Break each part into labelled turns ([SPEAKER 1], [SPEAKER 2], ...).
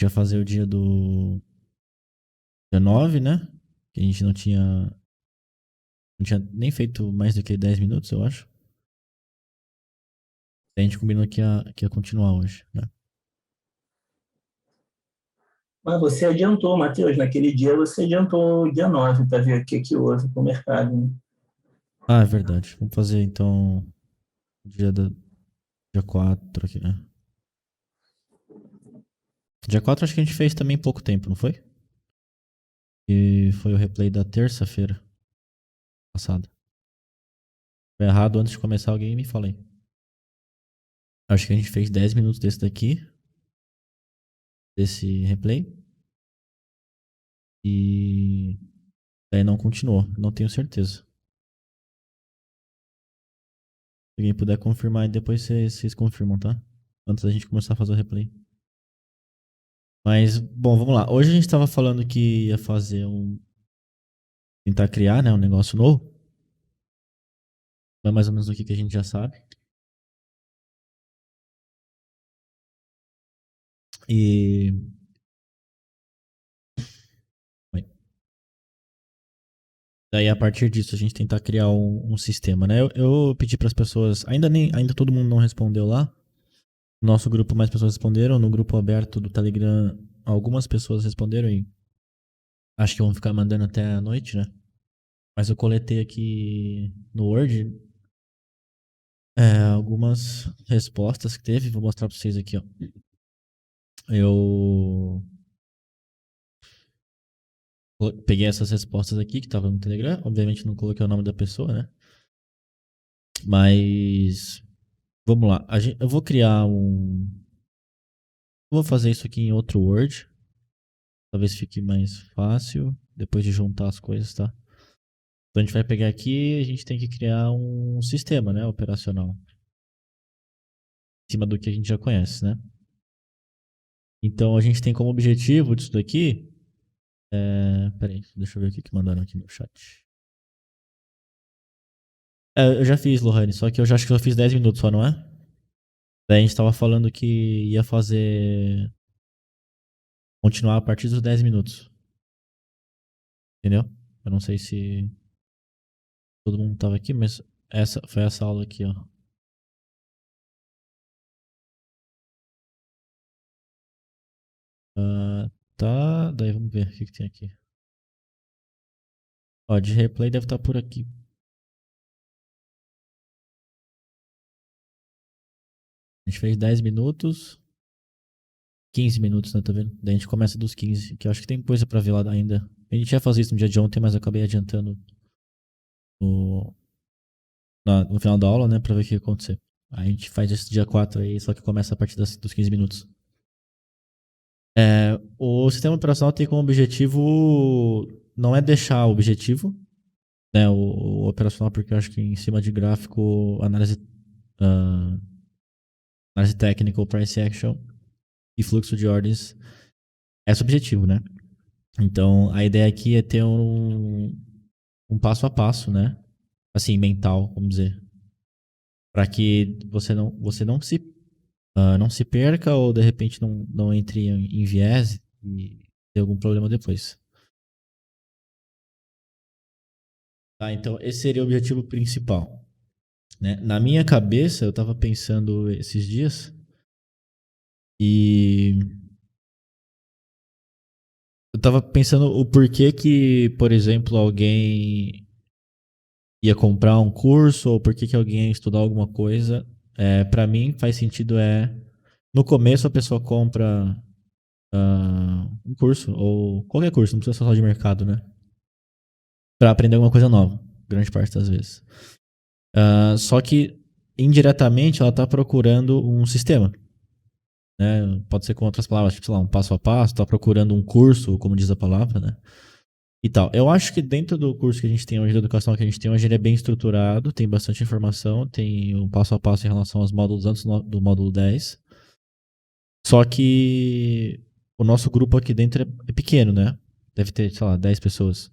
[SPEAKER 1] ia fazer o dia 9, né? Que a gente não tinha nem feito mais do que 10 minutos, eu acho. A gente combinou que ia continuar hoje, né?
[SPEAKER 2] Mas você adiantou, Matheus, naquele dia você adiantou o dia 9 para ver o que houve com o mercado. Né?
[SPEAKER 1] Ah, é verdade. Vamos fazer então dia 4 aqui, né? Dia 4 acho que a gente fez também pouco tempo, não foi? E foi o replay da terça-feira passada. Foi errado antes de começar, alguém me falei. Acho que a gente fez 10 minutos desse daqui, desse replay. E daí não continuou, não tenho certeza. Se alguém puder confirmar e depois vocês confirmam, tá? Antes da gente começar a fazer o replay. Mas, bom, vamos lá. Hoje a gente tava falando que ia fazer tentar criar, né, um negócio novo. É mais ou menos o que a gente já sabe. E. Daí, a partir disso, a gente tentar criar um sistema, né? Eu pedi para as pessoas. Ainda todo mundo não respondeu lá. No nosso grupo, mais pessoas responderam. No grupo aberto do Telegram, algumas pessoas responderam e acho que vão ficar mandando até a noite, né? Mas eu coletei aqui no Word algumas respostas que teve. Vou mostrar para vocês aqui, ó. Eu peguei essas respostas aqui que estavam no Telegram. Obviamente não coloquei o nome da pessoa, né? Mas vamos lá. Eu vou criar um. Vou fazer isso aqui em outro Word. Talvez fique mais fácil depois de juntar as coisas, tá? Então a gente vai pegar aqui e a gente tem que criar um sistema, né? Operacional. Em cima do que a gente já conhece, né? Então a gente tem como objetivo disso daqui. Peraí, deixa eu ver o que mandaram aqui no chat. Eu já fiz, Lohane, só que eu já acho que eu fiz 10 minutos só, não é? Daí a gente tava falando que ia fazer. Continuar a partir dos 10 minutos. Entendeu? Eu não sei se todo mundo tava aqui, mas essa foi essa aula aqui, ó. Tá, daí vamos ver o que tem aqui. Ó, de replay deve estar por aqui. A gente fez 10 minutos, 15 minutos, né, tá vendo? Daí a gente começa dos 15, que eu acho que tem coisa pra ver lá ainda. A gente ia fazer isso no dia de ontem, mas eu acabei adiantando no, no final da aula, né, pra ver o que ia acontecer. Aí a gente faz esse dia 4 aí, só que começa a partir dos 15 minutos. O sistema operacional tem como objetivo, não é deixar o objetivo, né, o operacional, porque eu acho que em cima de gráfico, ah, análise técnica, price action e fluxo de ordens é subjetivo, né? Então, a ideia aqui é ter um passo a passo, né? Assim, mental, vamos dizer, para que você não se perca ou de repente não entre em viés e ter algum problema depois. Tá, então esse seria o objetivo principal, né? Na minha cabeça, eu estava pensando esses dias e eu estava pensando o porquê que, por exemplo, alguém ia comprar um curso ou por que alguém ia estudar alguma coisa. Para mim faz sentido no começo a pessoa compra um curso ou qualquer curso, não precisa ser só de mercado, né? Para aprender alguma coisa nova, grande parte das vezes. Só que indiretamente ela está procurando um sistema, né? Pode ser com outras palavras, tipo, sei lá, um passo a passo, está procurando um curso, como diz a palavra, né? E tal. Eu acho que dentro do curso que a gente tem hoje, da educação que a gente tem hoje, ele é bem estruturado, tem bastante informação, tem um passo a passo em relação aos módulos antes do módulo 10. Só que o nosso grupo aqui dentro é pequeno, né? Deve ter, sei lá, 10 pessoas.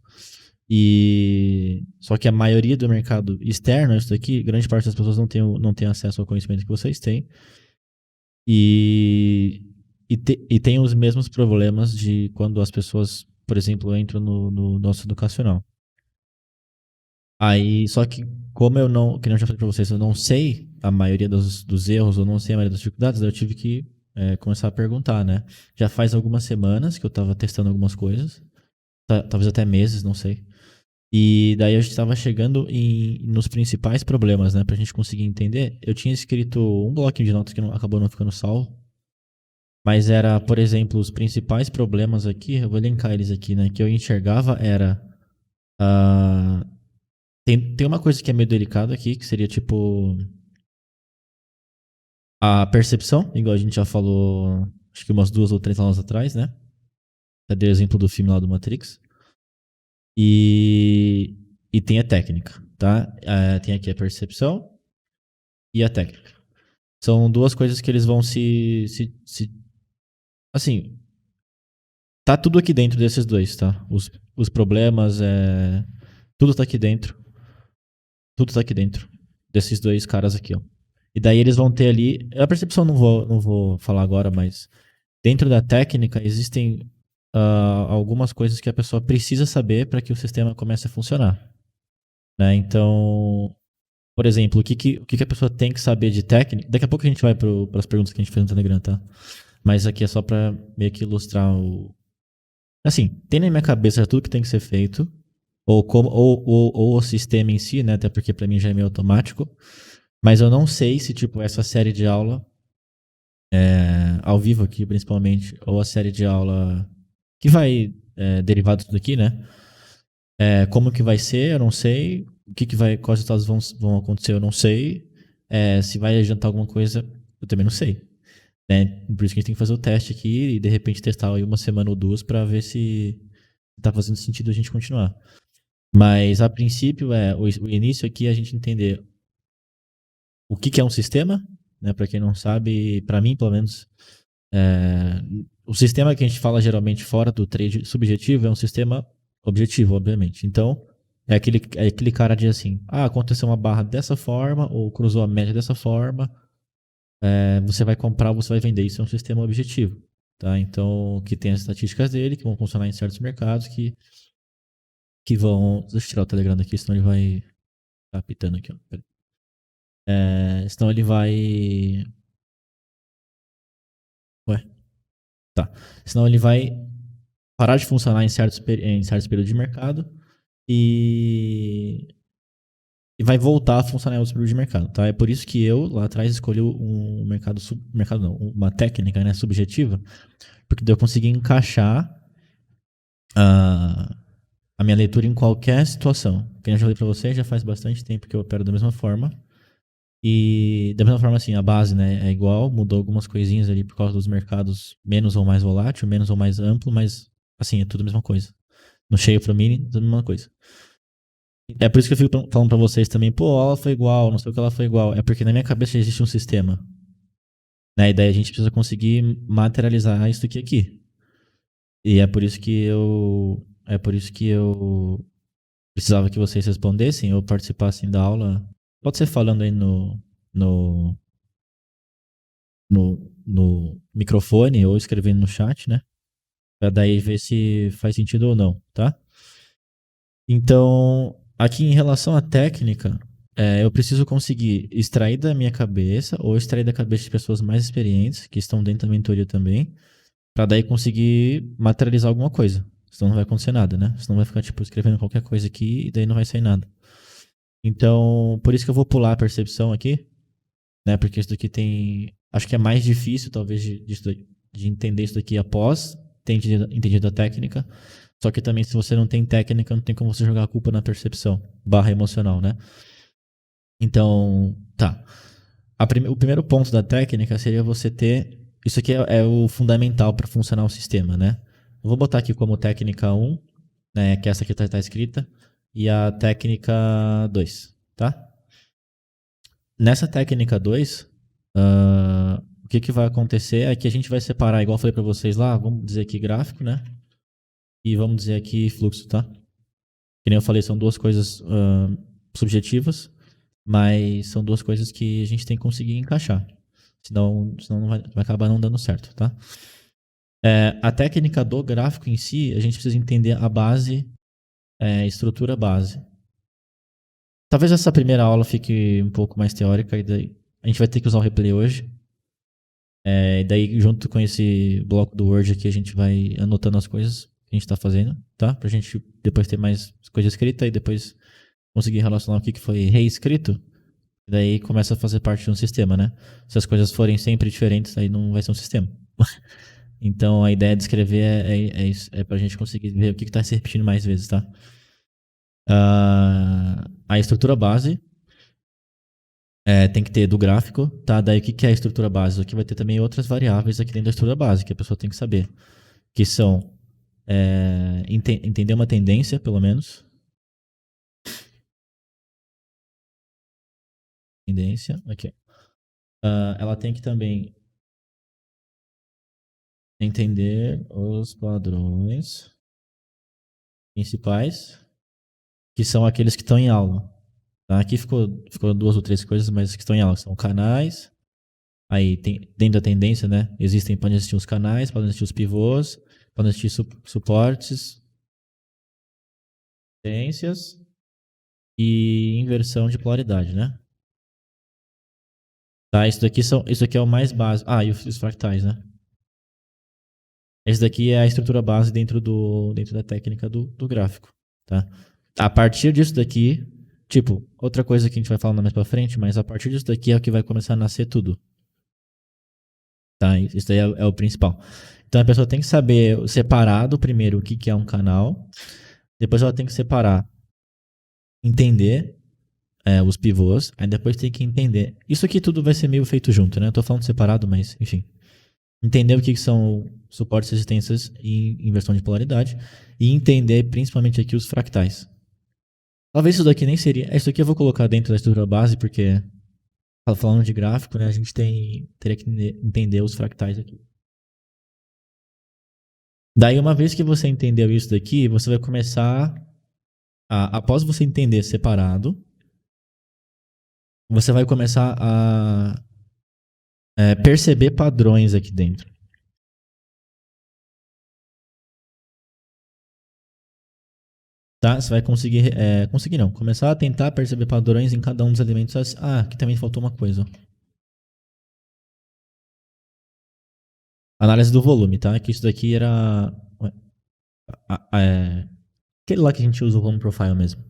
[SPEAKER 1] E só que a maioria do mercado externo, isso daqui, grande parte das pessoas não tem acesso ao conhecimento que vocês têm. E e tem os mesmos problemas de quando as pessoas, por exemplo, entram no nosso educacional. Aí, só que como eu não, que nem eu já falei pra vocês, eu não sei a maioria dos erros, eu não sei a maioria das dificuldades, daí eu tive que começar a perguntar, né? Já faz algumas semanas que eu tava testando algumas coisas, talvez até meses, não sei. E daí a gente tava chegando nos principais problemas, né? Pra gente conseguir entender. Eu tinha escrito um bloquinho de notas que acabou não ficando salvo, mas era, por exemplo, os principais problemas aqui, eu vou elencar eles aqui, né? Que eu enxergava era. ah, tem uma coisa que é meio delicada aqui, que seria tipo. A percepção, igual a gente já falou, acho que umas 2 ou 3 aulas atrás, né? Cadê o exemplo do filme lá do Matrix? E, e tem a técnica, tá? Tem aqui a percepção e a técnica. São duas coisas que eles vão assim, tá tudo aqui dentro desses dois, tá? Os problemas, tudo tá aqui dentro. Tudo tá aqui dentro desses dois caras aqui, ó. E daí eles vão ter ali. A percepção não vou falar agora, mas dentro da técnica existem algumas coisas que a pessoa precisa saber para que o sistema comece a funcionar. Né? Então, por exemplo, o que a pessoa tem que saber de técnica. Daqui a pouco a gente vai para as perguntas que a gente fez no Telegram, tá? Mas aqui é só para meio que ilustrar o. Assim, tem na minha cabeça tudo que tem que ser feito, ou o sistema em si, né? Até porque para mim já é meio automático. Mas eu não sei se, tipo, essa série de aula, ao vivo aqui principalmente, ou a série de aula que vai derivar disso daqui, né? Como que vai ser, eu não sei. Quais resultados vão acontecer, eu não sei. Se vai adiantar alguma coisa, eu também não sei. Né? Por isso que a gente tem que fazer o teste aqui e de repente testar aí 1 semana ou 2 para ver se tá fazendo sentido a gente continuar. Mas a princípio o início aqui é a gente entender o que é um sistema, né? Para quem não sabe, para mim pelo menos, o sistema que a gente fala geralmente fora do trade subjetivo é um sistema objetivo, obviamente. Então, é aquele cara diz assim, aconteceu uma barra dessa forma, ou cruzou a média dessa forma, você vai comprar, você vai vender. Isso é um sistema objetivo. Tá? Então, que tem as estatísticas dele, que vão funcionar em certos mercados, que vão... Deixa eu tirar o Telegram daqui, senão ele vai... Tá apitando aqui, ó. Senão ele vai... Ué, tá. Senão ele vai parar de funcionar em certos períodos de mercado e, e vai voltar a funcionar em outros períodos de mercado. Tá? É por isso que eu, lá atrás, escolhi um mercado não, uma técnica, né, subjetiva, porque daí eu consegui encaixar a, a minha leitura em qualquer situação. Como eu já falei para você, já faz bastante tempo que eu opero da mesma forma. E da mesma forma, assim, a base, né, é igual, mudou algumas coisinhas ali por causa dos mercados menos ou mais volátil, menos ou mais amplo, mas, assim, é tudo a mesma coisa. No cheio pro mini, tudo a mesma coisa. É por isso que eu fico falando pra vocês também, pô, ela foi igual, não sei o que ela foi igual. É porque na minha cabeça já existe um sistema. Né? E daí a gente precisa conseguir materializar isso aqui. E é por isso que eu. É por isso que eu precisava que vocês respondessem ou participassem da aula. Pode ser falando aí no, no microfone ou escrevendo no chat, né? Pra daí ver se faz sentido ou não, tá? Então, aqui em relação à técnica, eu preciso conseguir extrair da minha cabeça ou extrair da cabeça de pessoas mais experientes, que estão dentro da mentoria também, para daí conseguir materializar alguma coisa. Senão não vai acontecer nada, né? Senão vai ficar, tipo, escrevendo qualquer coisa aqui e daí não vai sair nada. Então, por isso que eu vou pular a percepção aqui, né? Porque isso daqui tem... Acho que é mais difícil, talvez, de entender isso daqui após ter entendido a técnica. Só que também, se você não tem técnica, não tem como você jogar a culpa na percepção barra emocional, né? Então, tá. O primeiro ponto da técnica seria você ter... Isso aqui é o fundamental para funcionar o sistema, né? Eu vou botar aqui como técnica 1, né, que essa aqui tá escrita, e a técnica 2, tá? Nessa técnica 2, o que vai acontecer é que a gente vai separar, igual eu falei para vocês lá, vamos dizer aqui gráfico, né? E vamos dizer aqui fluxo, tá? Que nem eu falei, são duas coisas subjetivas, mas são duas coisas que a gente tem que conseguir encaixar. Senão não vai acabar não dando certo, tá? A técnica do gráfico em si, a gente precisa entender a base, estrutura base. Talvez essa primeira aula fique um pouco mais teórica, e daí a gente vai ter que usar o replay hoje. E daí, junto com esse bloco do Word aqui, a gente vai anotando as coisas que a gente está fazendo, tá? Pra gente depois ter mais coisa escrita e depois conseguir relacionar o que foi reescrito. E daí começa a fazer parte de um sistema, né? Se as coisas forem sempre diferentes, aí não vai ser um sistema. Então a ideia de escrever é pra gente conseguir ver o que está se repetindo mais vezes, tá? A estrutura base tem que ter do gráfico, tá? Daí o que é a estrutura base? Aqui vai ter também outras variáveis aqui dentro da estrutura base que a pessoa tem que saber. Que são entender uma tendência, pelo menos. Tendência, aqui. Ela tem que também entender os padrões principais, que são aqueles que estão em aula. Tá? Aqui ficou 2 ou 3 coisas, mas que estão em aula. São canais. Aí, dentro da tendência, né? Podem existir os canais, podem existir os pivôs, podem existir suportes, tendências e inversão de polaridade, né? Tá, isso aqui é o mais básico. E os fractais, né? Esse daqui é a estrutura base dentro da técnica do gráfico, tá? A partir disso daqui, outra coisa que a gente vai falar mais pra frente, mas a partir disso daqui é o que vai começar a nascer tudo. Tá? Isso daí é o principal. Então a pessoa tem que saber separado primeiro o que é um canal, depois ela tem que separar, entender os pivôs, aí depois tem que entender. Isso aqui tudo vai ser meio feito junto, né? Eu tô falando separado, mas enfim. Entender o que são suportes, resistências e inversão de polaridade. E entender principalmente aqui os fractais. Talvez isso daqui nem seria. Isso aqui eu vou colocar dentro da estrutura base, porque falando de gráfico, né, a gente teria que entender os fractais aqui. Daí, uma vez que você entendeu isso daqui, você vai começar após você entender separado, você vai começar a perceber padrões aqui dentro. Tá? Você vai conseguir não. Começar a tentar perceber padrões em cada um dos elementos. Aqui também faltou uma coisa. Análise do volume, tá? Que isso daqui era aquele lá que a gente usa o home profile mesmo.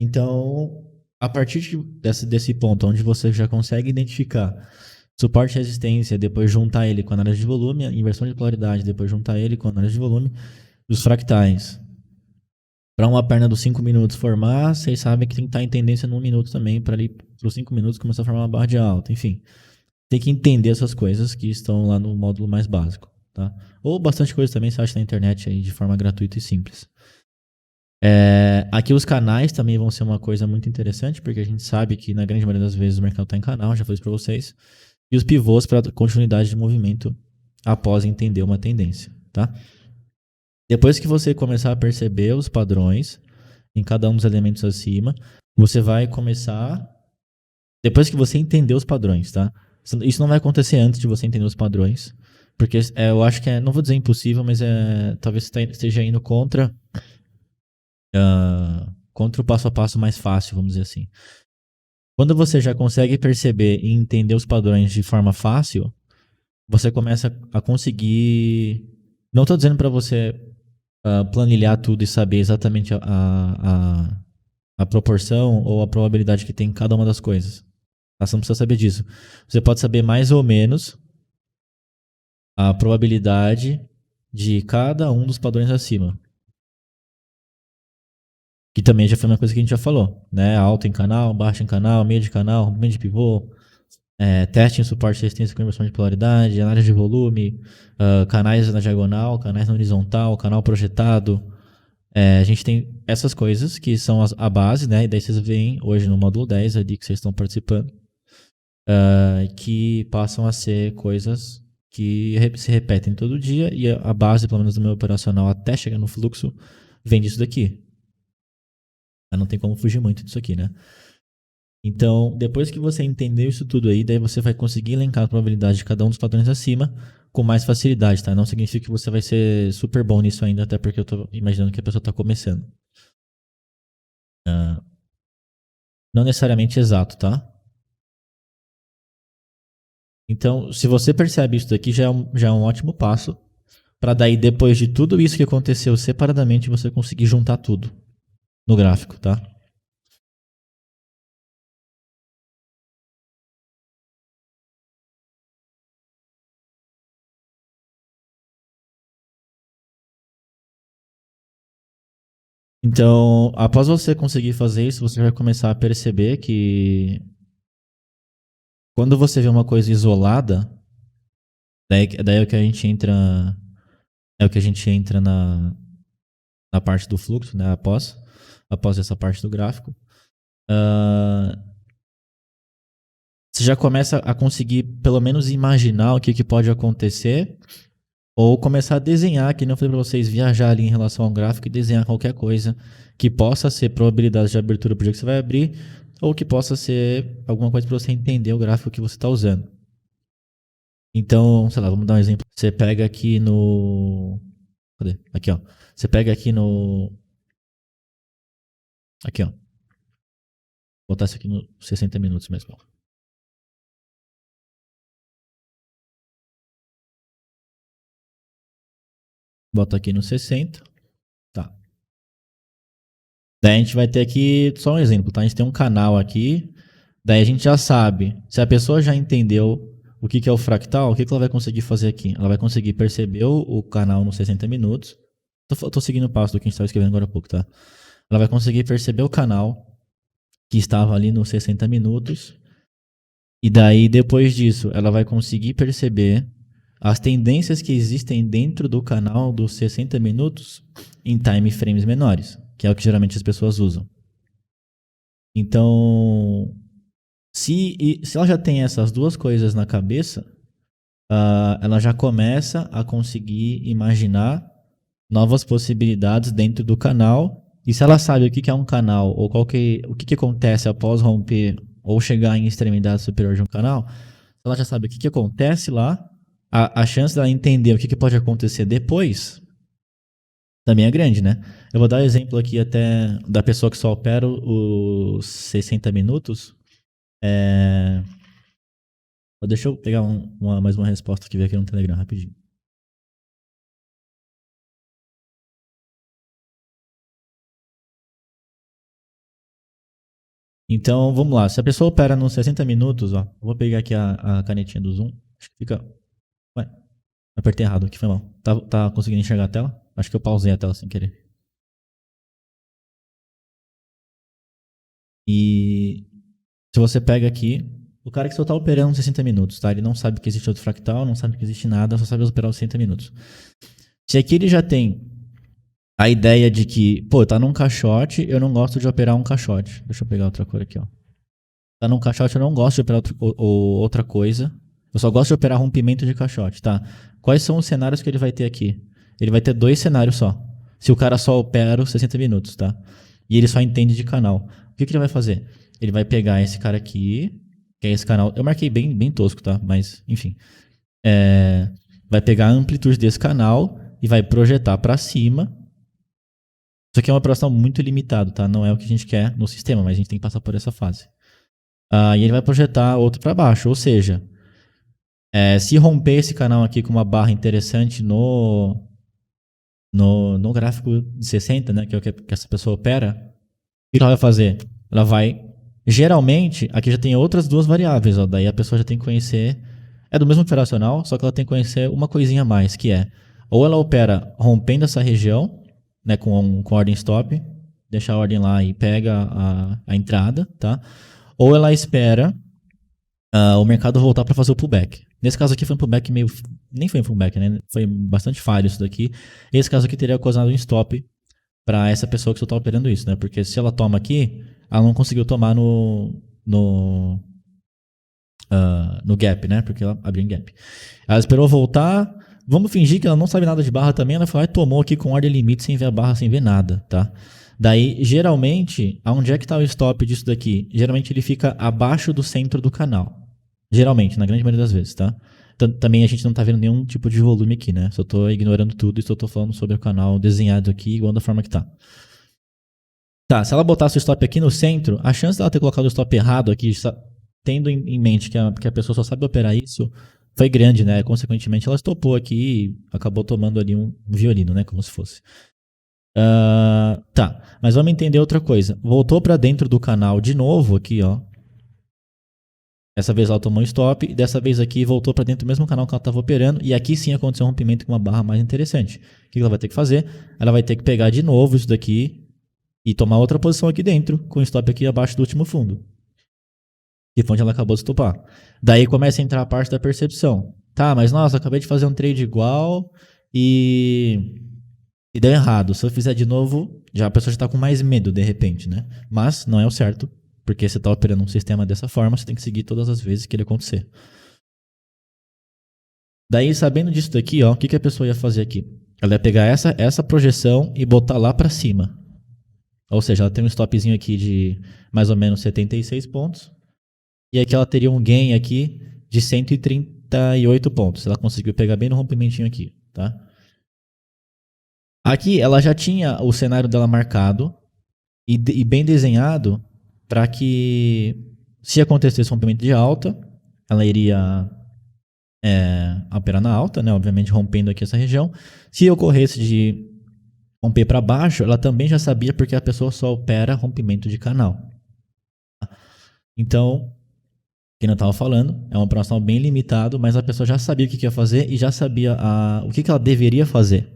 [SPEAKER 1] Então, a partir desse ponto, onde você já consegue identificar suporte e resistência, depois juntar ele com a análise de volume, inversão de polaridade, depois juntar ele com a análise de volume, os fractais. Para uma perna dos 5 minutos formar, vocês sabem que tem que estar em tendência no 1 minuto também, para ali, para os 5 minutos, começar a formar uma barra de alta. Enfim, tem que entender essas coisas que estão lá no módulo mais básico. Tá? Ou bastante coisa também você acha na internet aí, de forma gratuita e simples. Aqui os canais também vão ser uma coisa muito interessante, porque a gente sabe que na grande maioria das vezes o mercado está em canal, já falei isso para vocês. E os pivôs para continuidade de movimento após entender uma tendência. Tá? Depois que você começar a perceber os padrões em cada um dos elementos acima, você vai começar... Depois que você entender os padrões, tá? Isso não vai acontecer antes de você entender os padrões, porque eu acho que não vou dizer impossível, mas talvez você esteja indo contra o passo a passo mais fácil, vamos dizer assim. Quando você já consegue perceber e entender os padrões de forma fácil, você começa a conseguir... Não estou dizendo para você planilhar tudo e saber exatamente a proporção ou a probabilidade que tem em cada uma das coisas. Você não precisa saber disso. Você pode saber mais ou menos a probabilidade de cada um dos padrões acima. Que também já foi uma coisa que a gente já falou, né? Alto em canal, baixo em canal, meio de canal, rompimento de pivô, teste em suporte de resistência com inversão de polaridade, análise de volume, canais na diagonal, canais na horizontal, canal projetado. A gente tem essas coisas que são a base, né? E daí vocês veem hoje no módulo 10 ali que vocês estão participando, que passam a ser coisas que se repetem todo dia, e a base, pelo menos do meu operacional, até chegar no fluxo, vem disso daqui. Não tem como fugir muito disso aqui, né? Então, depois que você entendeu isso tudo aí, daí você vai conseguir elencar a probabilidade de cada um dos padrões acima. com mais facilidade, tá? Não significa que você vai ser super bom nisso ainda, até porque eu tô imaginando que a pessoa tá começando. Não necessariamente exato, tá? Então, se você percebe isso daqui, já é um ótimo passo para daí, depois de tudo isso que aconteceu separadamente, você conseguir juntar tudo no gráfico, tá? Então, após você conseguir fazer isso, você vai começar a perceber que quando você vê uma coisa isolada, daí é o que a gente entra, na parte do fluxo, né? Após essa parte do gráfico. Você já começa a conseguir pelo menos imaginar o que pode acontecer ou começar a desenhar, que não falei para vocês, viajar ali em relação ao gráfico e desenhar qualquer coisa que possa ser probabilidade de abertura para o dia que você vai abrir ou que possa ser alguma coisa para você entender o gráfico que você está usando. Então, sei lá, vamos dar um exemplo. Você pega aqui no... Cadê? Aqui, ó. Você pega aqui no... Aqui, ó. Vou botar isso aqui no 60 minutos mesmo. Bota aqui no 60. Tá. Daí a gente vai ter aqui, só um exemplo, tá? A gente tem um canal aqui, daí a gente já sabe, se a pessoa já entendeu o que é o fractal, o que ela vai conseguir fazer aqui? Ela vai conseguir perceber o canal nos 60 minutos. Tô seguindo o passo do que a gente estava escrevendo agora há pouco, tá? Ela vai conseguir perceber o canal que estava ali nos 60 minutos. E daí, depois disso, ela vai conseguir perceber as tendências que existem dentro do canal dos 60 minutos em time frames menores, que é o que geralmente as pessoas usam. Então, se ela já tem essas duas coisas na cabeça, ela já começa a conseguir imaginar novas possibilidades dentro do canal. E se ela sabe o que é um canal, ou o que acontece após romper ou chegar em extremidade superior de um canal, ela já sabe o que acontece lá, a chance dela entender o que pode acontecer depois também é grande, né? Eu vou dar um exemplo aqui até da pessoa que só opera os 60 minutos. Deixa eu pegar mais uma resposta que veio aqui no Telegram rapidinho. Então, vamos lá. Se a pessoa opera nos 60 minutos, ó, vou pegar aqui a canetinha do Zoom. Acho que fica... Ué, apertei errado aqui, foi mal. Tá conseguindo enxergar a tela? Acho que eu pausei a tela sem querer. E se você pega aqui, o cara que só tá operando 60 minutos, tá? Ele não sabe que existe outro fractal, não sabe que existe nada, só sabe operar os 60 minutos. Se aqui ele já tem a ideia de que, pô, tá num caixote, eu não gosto de operar um caixote. Deixa eu pegar outra cor aqui, ó. Tá num caixote, eu não gosto de operar outra coisa. Eu só gosto de operar rompimento de caixote, tá? Quais são os cenários que ele vai ter aqui? Ele vai ter 2 cenários só. Se o cara só opera os 60 minutos, tá? E ele só entende de canal. O que ele vai fazer? Ele vai pegar esse cara aqui, que é esse canal. Eu marquei bem tosco, tá? Mas, enfim. Vai pegar a amplitude desse canal e vai projetar para cima. Isso aqui é uma operação muito limitada, tá? Não é o que a gente quer no sistema, mas a gente tem que passar por essa fase. E ele vai projetar outro para baixo, ou seja, se romper esse canal aqui com uma barra interessante no gráfico de 60, né, que é o que essa pessoa opera, o que ela vai fazer? Ela vai, geralmente, aqui já tem outras 2 variáveis, ó, daí a pessoa já tem que conhecer, é do mesmo operacional, só que ela tem que conhecer uma coisinha a mais, que é, ou ela opera rompendo essa região, né, com ordem stop, deixa a ordem lá e pega a entrada, tá? Ou ela espera o mercado voltar para fazer o pullback. Nesse caso aqui foi um pullback meio... Nem foi um pullback, né? Foi bastante falho isso daqui. Esse caso aqui teria causado um stop para essa pessoa que só está operando isso, né? Porque se ela toma aqui, ela não conseguiu tomar no gap, né? Porque ela abriu em gap. Ela esperou voltar. Vamos fingir que ela não sabe nada de barra também. Ela foi lá e tomou aqui com ordem limite sem ver a barra, sem ver nada, tá? Daí, geralmente, aonde é que está o stop disso daqui? Geralmente ele fica abaixo do centro do canal. Geralmente, na grande maioria das vezes, tá? Também a gente não tá vendo nenhum tipo de volume aqui, né? Só tô ignorando tudo e só tô falando sobre o canal desenhado aqui, igual da forma que tá. Tá, se ela botasse o stop aqui no centro, a chance dela ter colocado o stop errado aqui, tendo em mente que a pessoa só sabe operar isso, foi grande, né? Consequentemente, ela estopou aqui e acabou tomando ali um violino, né? Como se fosse. Tá, mas vamos entender outra coisa. Voltou para dentro do canal de novo aqui, ó. Dessa vez ela tomou stop e dessa vez aqui voltou para dentro do mesmo canal que ela estava operando e aqui sim aconteceu um rompimento com uma barra mais interessante. O que ela vai ter que fazer? Ela vai ter que pegar de novo isso daqui e tomar outra posição aqui dentro, com o stop aqui abaixo do último fundo. Que foi onde ela acabou de stopar. Daí começa a entrar a parte da percepção. Tá, mas nossa, acabei de fazer um trade igual e deu errado. Se eu fizer de novo, já a pessoa já está com mais medo de repente, né? Mas não é o certo, porque você está operando um sistema dessa forma, você tem que seguir todas as vezes que ele acontecer. Daí, sabendo disso daqui, ó, o que a pessoa ia fazer aqui? Ela ia pegar essa projeção e botar lá para cima. Ou seja, ela tem um stopzinho aqui de mais ou menos 76 pontos. E aqui ela teria um gain aqui de 138 pontos. Ela conseguiu pegar bem no rompimentinho aqui, tá? Aqui ela já tinha o cenário dela marcado e bem desenhado para que, se acontecesse rompimento de alta, ela iria operar na alta, né? Obviamente rompendo aqui essa região. Se ocorresse de romper para baixo, ela também já sabia porque a pessoa só opera rompimento de canal. Então, quem não estava falando, é um operacional bem limitado, mas a pessoa já sabia o que ia fazer e já sabia o que ela deveria fazer.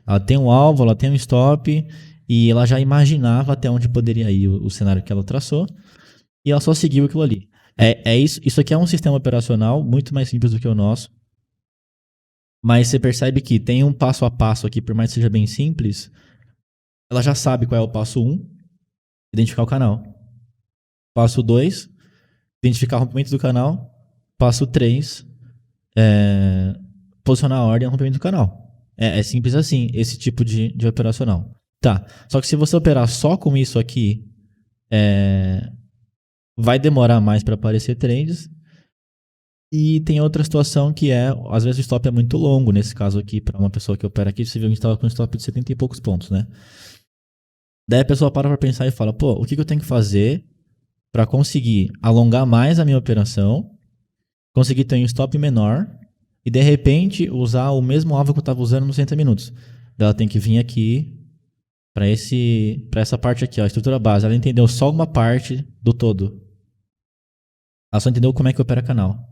[SPEAKER 1] Ela tem um alvo, ela tem um stop e ela já imaginava até onde poderia ir o cenário que ela traçou e ela só seguiu aquilo ali. Isso aqui é um sistema operacional muito mais simples do que o nosso, mas você percebe que tem um passo a passo aqui, por mais que seja bem simples, ela já sabe qual é o passo 1, identificar o canal. Passo 2, identificar o rompimento do canal. Passo 3, posicionar a ordem no rompimento do canal. É simples assim, esse tipo de operacional. Tá, só que se você operar só com isso aqui, vai demorar mais para aparecer trades. E tem outra situação que às vezes o stop é muito longo, nesse caso aqui, para uma pessoa que opera aqui, você viu que a gente estava com um stop de 70 e poucos pontos, né? Daí a pessoa para pensar e fala, pô, o que eu tenho que fazer para conseguir alongar mais a minha operação, conseguir ter um stop menor e de repente usar o mesmo alvo que eu estava usando nos 60 minutos. Daí ela tem que vir aqui para essa parte aqui, ó, a estrutura base. Ela entendeu só uma parte do todo. Ela só entendeu como é que opera canal.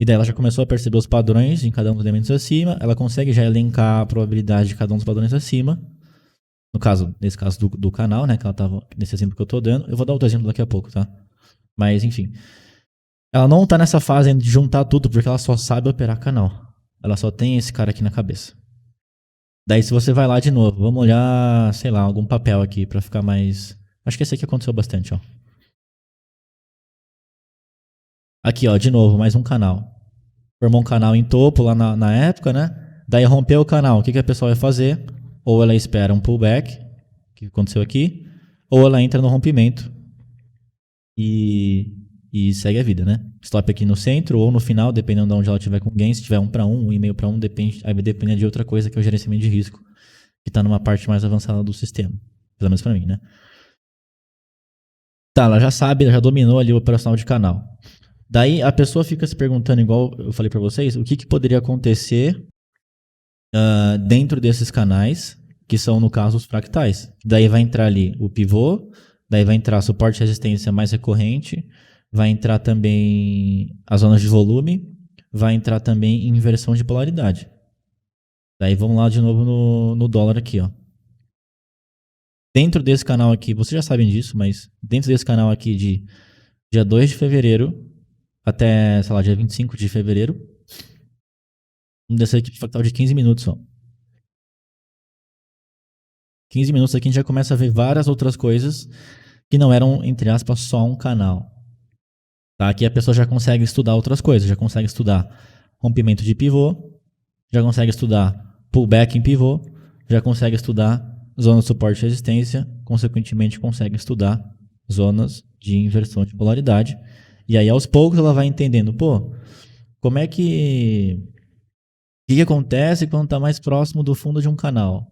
[SPEAKER 1] E daí ela já começou a perceber os padrões em cada um dos elementos acima. Ela consegue já elencar a probabilidade de cada um dos padrões acima. Nesse caso do canal, né? Que ela tava, nesse exemplo que eu tô dando. Eu vou dar outro exemplo daqui a pouco, tá? Mas, enfim. Ela não tá nessa fase ainda de juntar tudo, porque ela só sabe operar canal. Ela só tem esse cara aqui na cabeça. Daí, se você vai lá de novo, vamos olhar, sei lá, algum papel aqui pra ficar mais... Acho que esse aqui aconteceu bastante, ó. Aqui, ó, de novo, mais um canal. Formou um canal em topo lá na época, né? Daí rompeu o canal. O que a pessoa vai fazer? Ou ela espera um pullback, que aconteceu aqui, ou ela entra no rompimento e segue a vida, né? Stop aqui no centro ou no final, dependendo de onde ela tiver com gain. Se tiver 1 para 1, 1,5 para 1, aí vai depender de outra coisa, que é o gerenciamento de risco, que está numa parte mais avançada do sistema. Pelo menos para mim, né? Tá, ela já sabe, ela já dominou ali o operacional de canal. Daí a pessoa fica se perguntando, igual eu falei para vocês, o que poderia acontecer dentro desses canais, que são, no caso, os fractais. Daí vai entrar ali o pivô, daí vai entrar suporte e resistência mais recorrente, vai entrar também as zonas de volume, vai entrar também inversão de polaridade. Daí vamos lá de novo no dólar aqui, ó. Dentro desse canal aqui, vocês já sabem disso, mas dentro desse canal aqui de dia 2 de fevereiro até, sei lá, dia 25 de fevereiro, vamos descer aqui fractal de 15 minutos só. 15 minutos aqui a gente já começa a ver várias outras coisas que não eram, entre aspas, só um canal. Tá? Aqui a pessoa já consegue estudar outras coisas, já consegue estudar rompimento de pivô, já consegue estudar pullback em pivô, já consegue estudar zonas de suporte e resistência, consequentemente consegue estudar zonas de inversão de polaridade. E aí aos poucos ela vai entendendo, pô, como é que... O que acontece quando está mais próximo do fundo de um canal?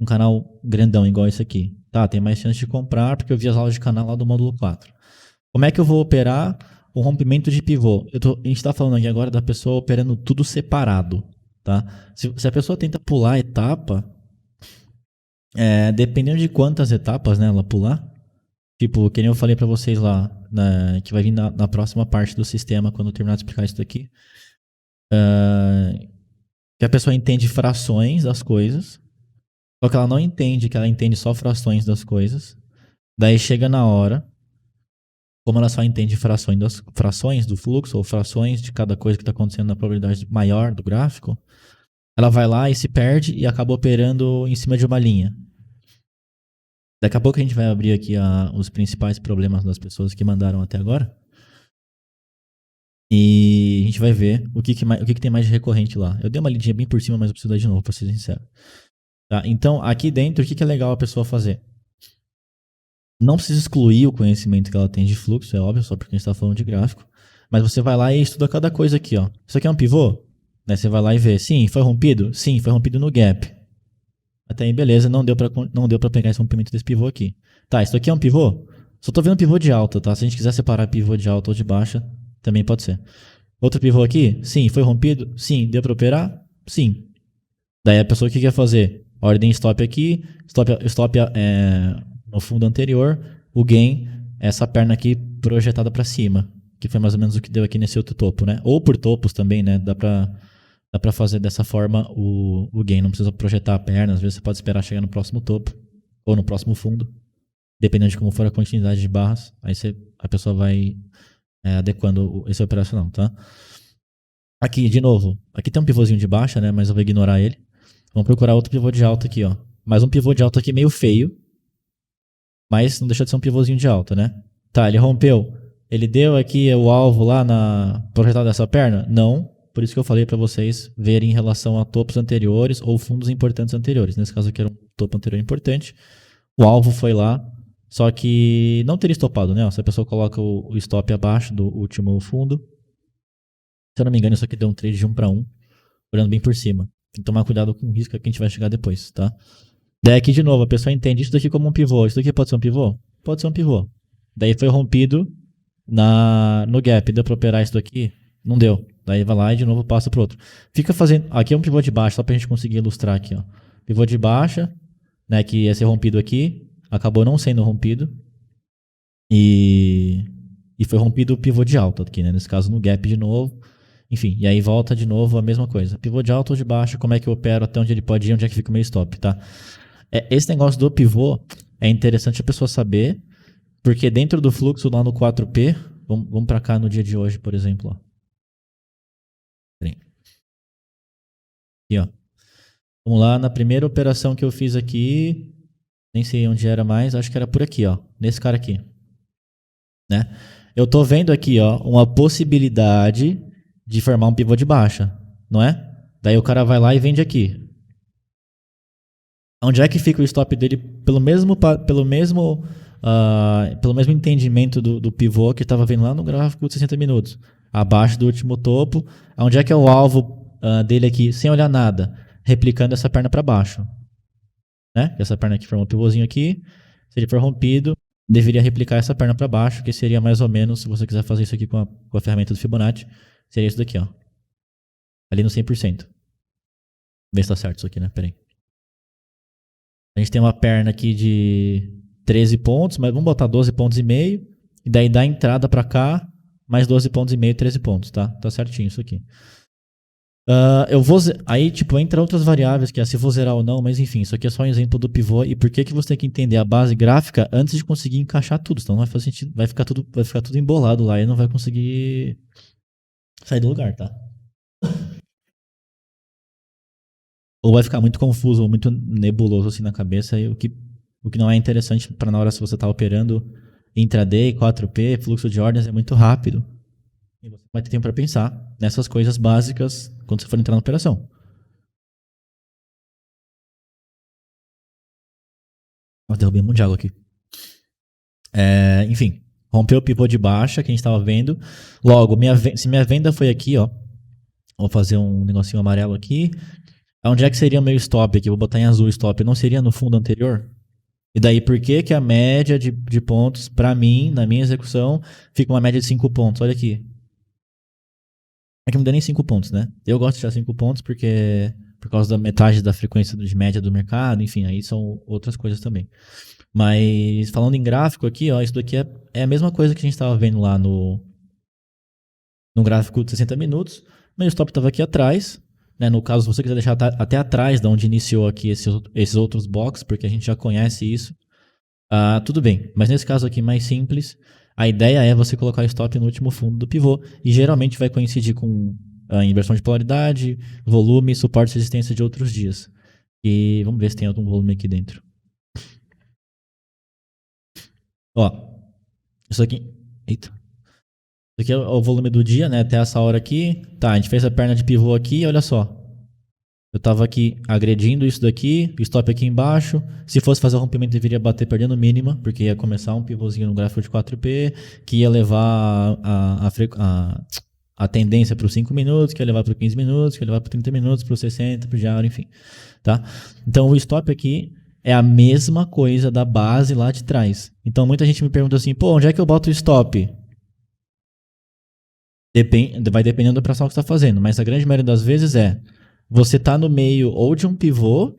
[SPEAKER 1] Um canal grandão, igual esse aqui. Tá, tem mais chance de comprar, porque eu vi as aulas de canal lá do módulo 4. Como é que eu vou operar o rompimento de pivô? A gente está falando aqui agora da pessoa operando tudo separado. Tá? Se a pessoa tenta pular a etapa, dependendo de quantas etapas, né, ela pular, tipo, que nem eu falei para vocês lá, que vai vir na próxima parte do sistema, quando eu terminar de explicar isso daqui, que a pessoa entende frações das coisas, só que ela não entende que ela entende só frações das coisas. Daí chega na hora, como ela só entende frações do fluxo, ou frações de cada coisa que está acontecendo na probabilidade maior do gráfico, ela vai lá e se perde e acaba operando em cima de uma linha. Daqui a pouco a gente vai abrir aqui os principais problemas das pessoas que mandaram até agora. E a gente vai ver o que tem mais de recorrente lá. Eu dei uma lidinha bem por cima, mas eu preciso dar de novo, para ser sincero. Tá? Então, aqui dentro, o que é legal a pessoa fazer? Não precisa excluir o conhecimento que ela tem de fluxo, é óbvio, só porque a gente está falando de gráfico. Mas você vai lá e estuda cada coisa aqui. Ó. Isso aqui é um pivô? Né, você vai lá e vê. Sim, foi rompido? Sim, foi rompido no gap. Até aí, beleza, não deu pra pegar esse rompimento desse pivô aqui. Tá, isso aqui é um pivô? Só tô vendo pivô de alta, tá? Se a gente quiser separar pivô de alta ou de baixa, também pode ser. Outro pivô aqui? Sim, foi rompido? Sim, deu pra operar? Sim. Daí a pessoa o que quer fazer? Ordem stop aqui, stop no fundo anterior, o gain, essa perna aqui projetada para cima, que foi mais ou menos o que deu aqui nesse outro topo, né? Ou por topos também, né? Dá pra fazer dessa forma o gain, não precisa projetar a perna, às vezes você pode esperar chegar no próximo topo, ou no próximo fundo, dependendo de como for a continuidade de barras, aí a pessoa vai adequando esse operacional, tá? Aqui, de novo, aqui tem um pivôzinho de baixa, né? Mas eu vou ignorar ele. Vamos procurar outro pivô de alta aqui, ó. Mais um pivô de alta aqui meio feio, mas não deixa de ser um pivôzinho de alta, né? Tá, ele rompeu. Ele deu aqui o alvo lá na projetada dessa perna? Não. Por isso que eu falei para vocês verem em relação a topos anteriores ou fundos importantes anteriores. Nesse caso aqui era um topo anterior importante. O alvo foi lá, só que não teria estopado, né? Se a pessoa coloca o stop abaixo do último fundo, se eu não me engano, isso aqui deu um trade de 1 para 1, olhando bem por cima. Tem que tomar cuidado com o risco que a gente vai chegar depois, tá? Daí aqui de novo, a pessoa entende isso daqui como um pivô. Isso daqui pode ser um pivô? Pode ser um pivô. Daí foi rompido no gap. Deu pra operar isso daqui? Não deu. Daí vai lá e de novo passa pro outro. Fica fazendo... Aqui é um pivô de baixa, só pra gente conseguir ilustrar aqui, ó. Pivô de baixa, né, que ia ser rompido aqui. Acabou não sendo rompido. E foi rompido o pivô de alta aqui, né? Nesse caso no gap de novo. Enfim, e aí volta de novo a mesma coisa. Pivô de alta ou de baixo, como é que eu opero, até onde ele pode ir, onde é que fica o meu stop, tá? Esse negócio do pivô é interessante a pessoa saber, porque dentro do fluxo lá no 4P, vamos para cá no dia de hoje, por exemplo. Ó. Aqui, ó. Vamos lá, na primeira operação que eu fiz aqui, nem sei onde era mais, acho que era por aqui, ó, nesse cara aqui. Né? Eu tô vendo aqui, ó, uma possibilidade de formar um pivô de baixa, não é? Daí o cara vai lá e vende aqui. Onde é que fica o stop dele pelo mesmo entendimento do pivô que estava vendo lá no gráfico de 60 minutos? Abaixo do último topo. Onde é que é o alvo dele aqui, sem olhar nada? Replicando essa perna para baixo. Né? Essa perna aqui forma um pivôzinho aqui. Se ele for rompido, deveria replicar essa perna para baixo, que seria mais ou menos, se você quiser fazer isso aqui com a ferramenta do Fibonacci, seria isso daqui, ó. Ali no 100%. Vê se tá certo isso aqui, né? Pera aí. A gente tem uma perna aqui de 13 pontos, mas vamos botar 12 pontos e meio. E daí dá entrada para cá, mais 12 pontos e meio, 13 pontos, tá? Tá certinho isso aqui. Aí, tipo, entra outras variáveis, que é se vou zerar ou não, mas enfim, isso aqui é só um exemplo do pivô e por que você tem que entender a base gráfica antes de conseguir encaixar tudo, senão não vai fazer sentido, vai ficar tudo embolado lá e não vai conseguir sair do lugar, tá? Ou vai ficar muito confuso ou muito nebuloso assim na cabeça, e o que não é interessante para na hora se você está operando intraday, 4P, fluxo de ordens é muito rápido. E você vai ter tempo para pensar nessas coisas básicas quando você for entrar na operação. Eu derrubei um monte de água aqui. Enfim, rompeu o pivô de baixa que a gente estava vendo. Logo, se minha venda foi aqui, ó, Vou fazer um negocinho amarelo aqui. Onde é que seria o meu stop aqui? Vou botar em azul o stop. Não seria no fundo anterior? E daí, por que que a média de pontos, pra mim, na minha execução, fica uma média de 5 pontos? Olha aqui. É que não deu nem 5 pontos, né? Eu gosto de tirar 5 pontos porque por causa da metade da frequência de média do mercado, enfim, aí são outras coisas também. Mas falando em gráfico aqui, ó, isso daqui é a mesma coisa que a gente estava vendo lá no gráfico de 60 minutos. Meu stop estava aqui atrás, né? No caso, se você quiser deixar até atrás de onde iniciou aqui esses outros blocos, porque a gente já conhece isso, tudo bem. Mas nesse caso aqui mais simples, a ideia é você colocar o stop no último fundo do pivô e geralmente vai coincidir com a inversão de polaridade, volume, suporte e resistência de outros dias. E vamos ver se tem algum volume aqui dentro. Ó, isso aqui. Eita. Isso aqui é o volume do dia, né? Até essa hora aqui. Tá, a gente fez a perna de pivô aqui, olha só. Eu tava aqui agredindo isso daqui, stop aqui embaixo. Se fosse fazer o rompimento, deveria bater perdendo mínima, porque ia começar um pivôzinho no gráfico de 4P, que ia levar a tendência para os 5 minutos, que ia levar para os 15 minutos, que ia levar para 30 minutos, para os 60, para o diário, enfim. Tá? Então o stop aqui é a mesma coisa da base lá de trás. Então muita gente me pergunta assim, pô, onde é que eu boto o stop? Vai dependendo da operação que você está fazendo, mas a grande maioria das vezes você está no meio ou de um pivô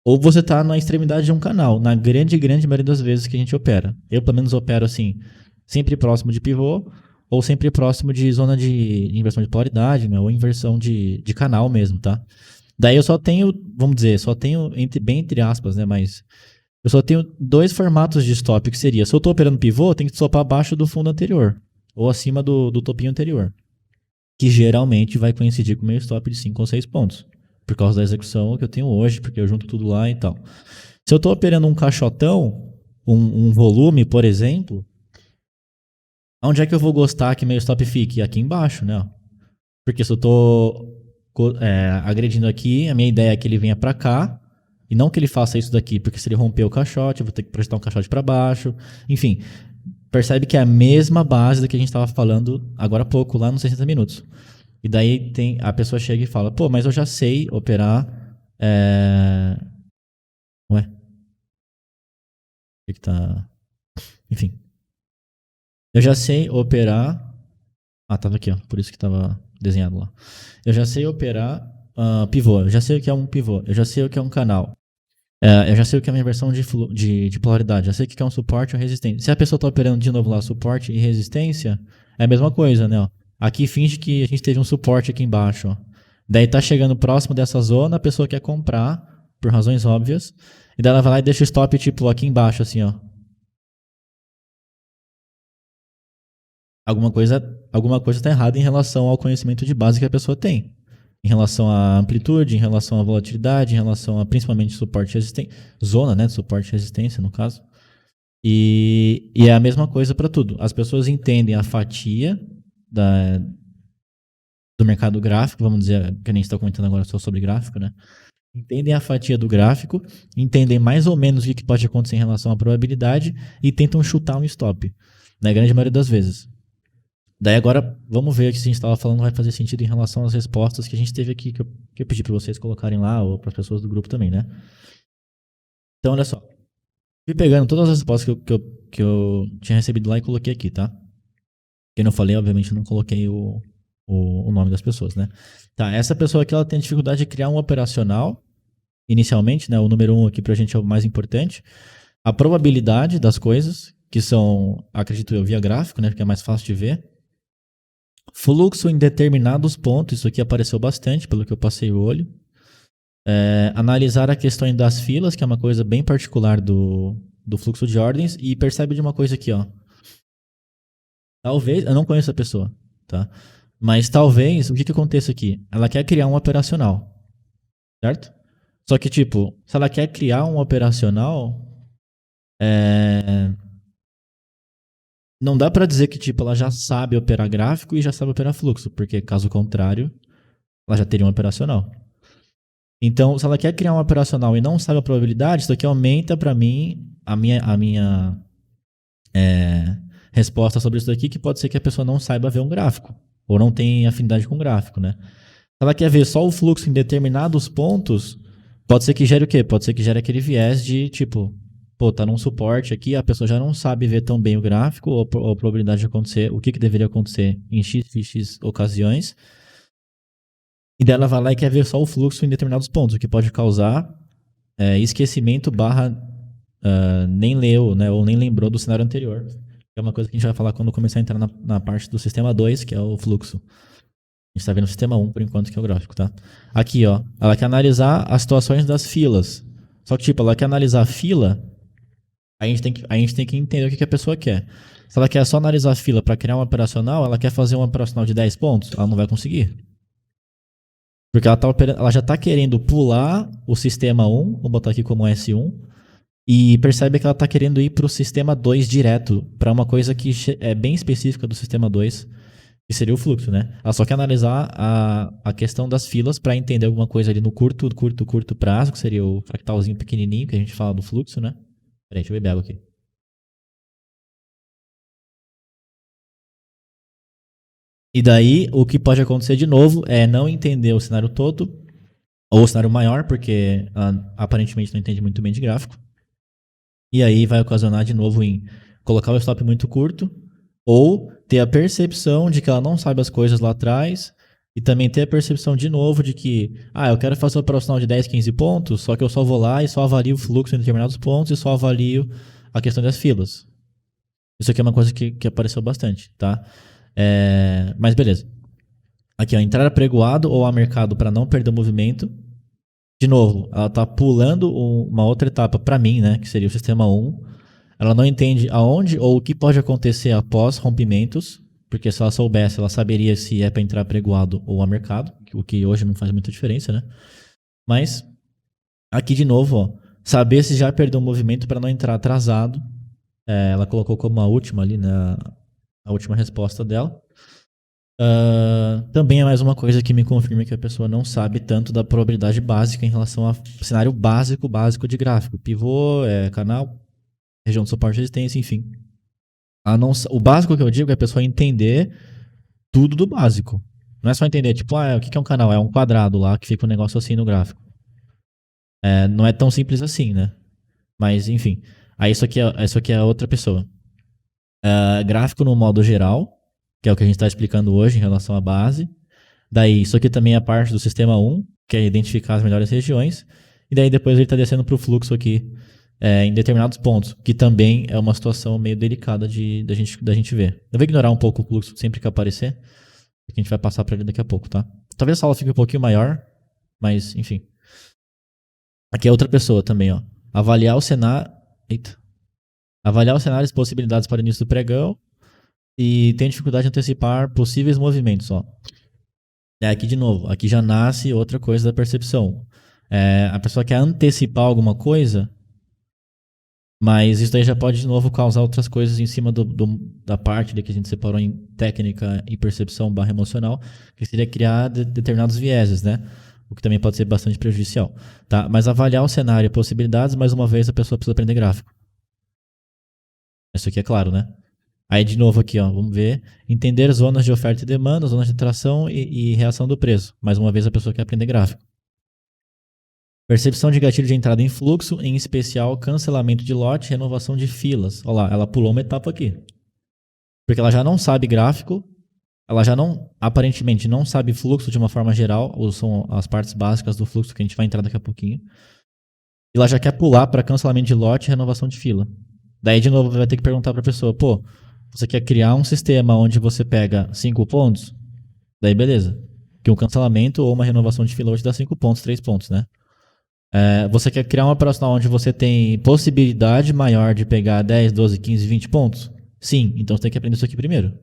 [SPEAKER 1] ou você está na extremidade de um canal, na grande maioria das vezes que a gente opera. Eu pelo menos opero assim, sempre próximo de pivô ou sempre próximo de zona de inversão de polaridade, né, ou inversão de canal mesmo, tá? Daí eu só tenho, vamos dizer, bem entre aspas, né, mas eu só tenho 2 formatos de stop, que seria, se eu estou operando pivô, eu tenho que stopar abaixo do fundo anterior ou acima do topinho anterior, que geralmente vai coincidir com o meu stop de 5 ou 6 pontos, por causa da execução que eu tenho hoje, porque eu junto tudo lá e tal. Se eu estou operando um caixotão, um volume, por exemplo, onde é que eu vou gostar que meu stop fique? Aqui embaixo, né? Porque se eu estou agredindo aqui, a minha ideia é que ele venha para cá, e não que ele faça isso daqui, porque se ele romper o caixote, eu vou ter que projetar um caixote para baixo, enfim. Percebe que é a mesma base da que a gente estava falando agora há pouco, lá nos 60 minutos. E daí a pessoa chega e fala, pô, mas eu já sei operar... Ué? O que tá... Enfim. Eu já sei operar... tava aqui, ó. Por isso que tava desenhado lá. Eu já sei operar pivô. Eu já sei o que é um pivô. Eu já sei o que é um canal. Eu já sei o que é uma inversão de polaridade. Já sei o que é um suporte ou resistência. Se a pessoa está operando de novo lá suporte e resistência, é a mesma coisa, né? Ó. Aqui finge que a gente teve um suporte aqui embaixo. Ó. Daí tá chegando próximo dessa zona, a pessoa quer comprar, por razões óbvias, e daí ela vai lá e deixa o stop tipo aqui embaixo, assim, ó. Alguma coisa tá errada em relação ao conhecimento de base que a pessoa tem. Em relação à amplitude, em relação à volatilidade, em relação a principalmente suporte e resistência, zona, né, de suporte e resistência, no caso. E é a mesma coisa para tudo. As pessoas entendem a fatia do mercado gráfico, vamos dizer, que a gente está comentando agora só sobre gráfico, né? Entendem a fatia do gráfico, entendem mais ou menos o que pode acontecer em relação à probabilidade e tentam chutar um stop, na grande maioria das vezes. Daí agora, vamos ver se a gente estava falando vai fazer sentido em relação às respostas que a gente teve aqui, que eu pedi para vocês colocarem lá, ou para as pessoas do grupo também, né? Então, olha só. Fui pegando todas as respostas que eu tinha recebido lá e coloquei aqui, tá? Quem não falei, obviamente, eu não coloquei o nome das pessoas, né? Tá, essa pessoa aqui, ela tem dificuldade de criar um operacional, inicialmente, né? O número 1 aqui pra gente é o mais importante. A probabilidade das coisas, que são, acredito eu, via gráfico, né? Porque é mais fácil de ver. Fluxo em determinados pontos, isso aqui apareceu bastante, pelo que eu passei o olho. Analisar a questão das filas, que é uma coisa bem particular do fluxo de ordens, e percebe de uma coisa aqui, ó. Talvez, eu não conheço a pessoa, tá? Mas talvez, o que aconteça aqui? Ela quer criar um operacional, certo? Só que, tipo, se ela quer criar um operacional, não dá pra dizer que, tipo, ela já sabe operar gráfico e já sabe operar fluxo, porque, caso contrário, ela já teria um operacional. Então, se ela quer criar um operacional e não sabe a probabilidade, isso aqui aumenta para mim a minha resposta sobre isso daqui, que pode ser que a pessoa não saiba ver um gráfico. ou não tem afinidade com o gráfico, né? Se ela quer ver só o fluxo em determinados pontos, pode ser que gere o quê? Pode ser que gere aquele viés de tipo, pô, tá num suporte aqui, a pessoa já não sabe ver tão bem o gráfico ou a probabilidade de acontecer, o que deveria acontecer em x ocasiões. E dela vai lá e quer ver só o fluxo em determinados pontos, o que pode causar esquecimento barra nem leu, né, ou nem lembrou do cenário anterior. É uma coisa que a gente vai falar quando começar a entrar na parte do sistema 2, que é o fluxo. A gente está vendo o sistema 1 por enquanto, que é o gráfico, tá? Aqui, ó, ela quer analisar as situações das filas. Só que, tipo, ela quer analisar a fila, a gente tem que entender o que a pessoa quer. Se ela quer só analisar a fila para criar um operacional, ela quer fazer um operacional de 10 pontos, ela não vai conseguir. Porque ela já está querendo pular o sistema 1, vou botar aqui como S1, e percebe que ela está querendo ir para o sistema 2 direto, para uma coisa que é bem específica do sistema 2, que seria o fluxo, né? Ela só quer analisar a questão das filas para entender alguma coisa ali no curto prazo, que seria o fractalzinho pequenininho que a gente fala do fluxo, né? Peraí, deixa eu beber água aqui. E daí, o que pode acontecer de novo é não entender o cenário todo, ou o cenário maior, porque aparentemente não entende muito bem de gráfico. E aí vai ocasionar de novo em colocar o stop muito curto, ou ter a percepção de que ela não sabe as coisas lá atrás, e também ter a percepção de novo de que, eu quero fazer um operacional de 10, 15 pontos, só que eu só vou lá e só avalio o fluxo em determinados pontos e só avalio a questão das filas. Isso aqui é uma coisa que apareceu bastante, tá? Mas beleza. Aqui, ó, entrar apregoado ou a mercado para não perder o movimento. De novo, ela está pulando uma outra etapa para mim, né, que seria o sistema 1. Ela não entende aonde ou o que pode acontecer após rompimentos, porque se ela soubesse, ela saberia se é para entrar apregoado ou a mercado, o que hoje não faz muita diferença, né? Mas aqui de novo, ó, saber se já perdeu o movimento para não entrar atrasado. Ela colocou como a última ali, né, a última resposta dela. Também é mais uma coisa que me confirma que a pessoa não sabe tanto da probabilidade básica em relação ao cenário básico de gráfico. Pivô, canal, região de suporte, resistência, enfim. O básico que eu digo é a pessoa entender tudo do básico. Não é só entender, tipo, o que é um canal? É um quadrado lá que fica um negócio assim no gráfico. Não é tão simples assim, né? Mas, enfim. Aí isso aqui é outra pessoa. Gráfico no modo geral, que é o que a gente está explicando hoje em relação à base. Daí, isso aqui também é parte do sistema 1, que é identificar as melhores regiões. E daí depois ele está descendo para o fluxo aqui, em determinados pontos, que também é uma situação meio delicada da gente ver. Eu vou ignorar um pouco o fluxo sempre que aparecer, porque a gente vai passar para ele daqui a pouco, tá? Talvez a aula fique um pouquinho maior, mas enfim. Aqui é outra pessoa também, ó. Avaliar o cenário... Eita. Avaliar os cenários e possibilidades para o início do pregão e tem dificuldade de antecipar possíveis movimentos, ó. Aqui de novo, aqui já nasce outra coisa da percepção. A pessoa quer antecipar alguma coisa, mas isso daí já pode de novo causar outras coisas em cima da parte que a gente separou em técnica e percepção barra emocional, que seria criar determinados vieses, né? O que também pode ser bastante prejudicial. Tá? Mas avaliar o cenário e possibilidades, mais uma vez, a pessoa precisa aprender gráfico. Isso aqui é claro, né? Aí, de novo aqui, ó, vamos ver. Entender zonas de oferta e demanda, zonas de atração e reação do preço. Mais uma vez, a pessoa quer aprender gráfico. Percepção de gatilho de entrada em fluxo, em especial cancelamento de lote e renovação de filas. Olha lá, ela pulou uma etapa aqui. Porque ela já não sabe gráfico, ela já não, aparentemente, não sabe fluxo de uma forma geral, ou são as partes básicas do fluxo que a gente vai entrar daqui a pouquinho. E ela já quer pular para cancelamento de lote e renovação de fila. Daí, de novo, vai ter que perguntar para a pessoa, pô, você quer criar um sistema onde você pega 5 pontos? Daí, beleza. Que um cancelamento ou uma renovação de fila hoje dá 5 pontos, 3 pontos, né? Você quer criar uma operacional onde você tem possibilidade maior de pegar 10, 12, 15, 20 pontos? Sim, então você tem que aprender isso aqui primeiro.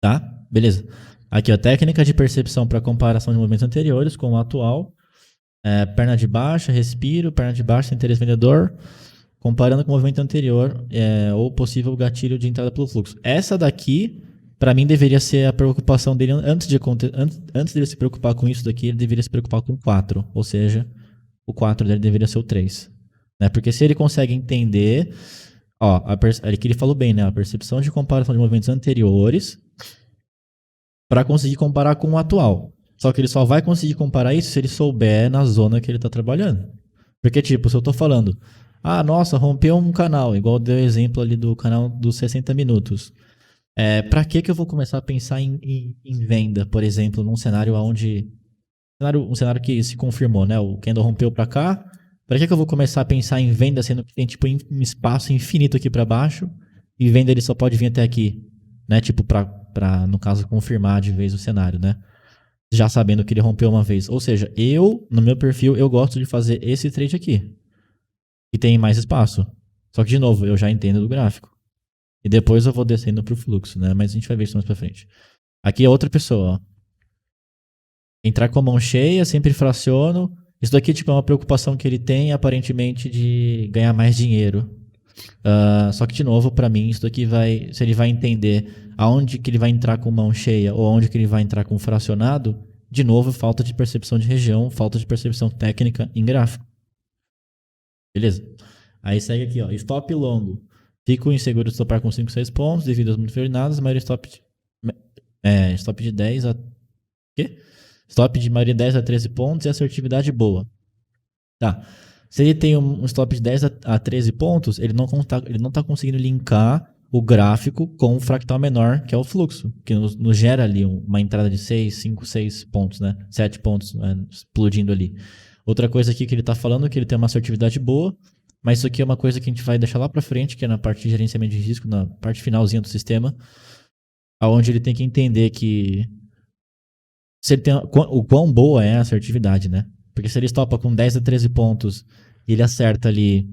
[SPEAKER 1] Tá? Beleza. Aqui, ó, técnica de percepção para comparação de movimentos anteriores com o atual. Perna de baixa, respiro, perna de baixa, interesse vendedor, comparando com o movimento anterior ou possível gatilho de entrada pelo fluxo. Essa daqui, para mim, deveria ser a preocupação dele antes dele se preocupar com isso daqui, ele deveria se preocupar com o 4, ou seja, o 4 dele deveria ser o 3. Né? Porque se ele consegue entender Ó, que ele falou bem, né? A percepção de comparação de movimentos anteriores para conseguir comparar com o atual. Só que ele só vai conseguir comparar isso se ele souber na zona que ele tá trabalhando. Porque, tipo, se eu tô falando, nossa, rompeu um canal, igual deu o exemplo ali do canal dos 60 minutos. Pra que eu vou começar a pensar em venda, por exemplo, num cenário onde. Um cenário que se confirmou, né? O candle rompeu pra cá. Pra que eu vou começar a pensar em venda, sendo que tem tipo um espaço infinito aqui pra baixo e venda ele só pode vir até aqui, né? Tipo, pra no caso, confirmar de vez o cenário, né? Já sabendo que ele rompeu uma vez. Ou seja, no meu perfil, eu gosto de fazer esse trade aqui. E tem mais espaço. Só que, de novo, eu já entendo do gráfico. E depois eu vou descendo pro fluxo, né? Mas a gente vai ver isso mais pra frente. Aqui é outra pessoa, ó. Entrar com a mão cheia, sempre fraciono. Isso daqui tipo, é uma preocupação que ele tem, aparentemente, de ganhar mais dinheiro. Só que, de novo, para mim, isso daqui vai. Se ele vai entender aonde que ele vai entrar com mão cheia ou aonde que ele vai entrar com fracionado, de novo, falta de percepção de região, falta de percepção técnica em gráfico. Beleza? Aí segue aqui, ó. Stop longo. Fico inseguro de stopar com 5, 6 pontos, devido às muito ferinadas, maioria stop de 10 a. Quê? Stop de maioria 10 a 13 pontos e assertividade boa. Tá. Se ele tem um stop de 10 a 13 pontos, ele não tá conseguindo linkar o gráfico com o fractal menor, que é o fluxo, que nos gera ali uma entrada de 6, 5, 6 pontos, né? 7 pontos explodindo ali. Outra coisa aqui que ele tá falando é que ele tem uma assertividade boa, mas isso aqui é uma coisa que a gente vai deixar lá pra frente, que é na parte de gerenciamento de risco, na parte finalzinha do sistema, onde ele tem que entender que se ele tem o quão boa é a assertividade, né? Porque se ele estopa com 10 a 13 pontos e ele acerta ali,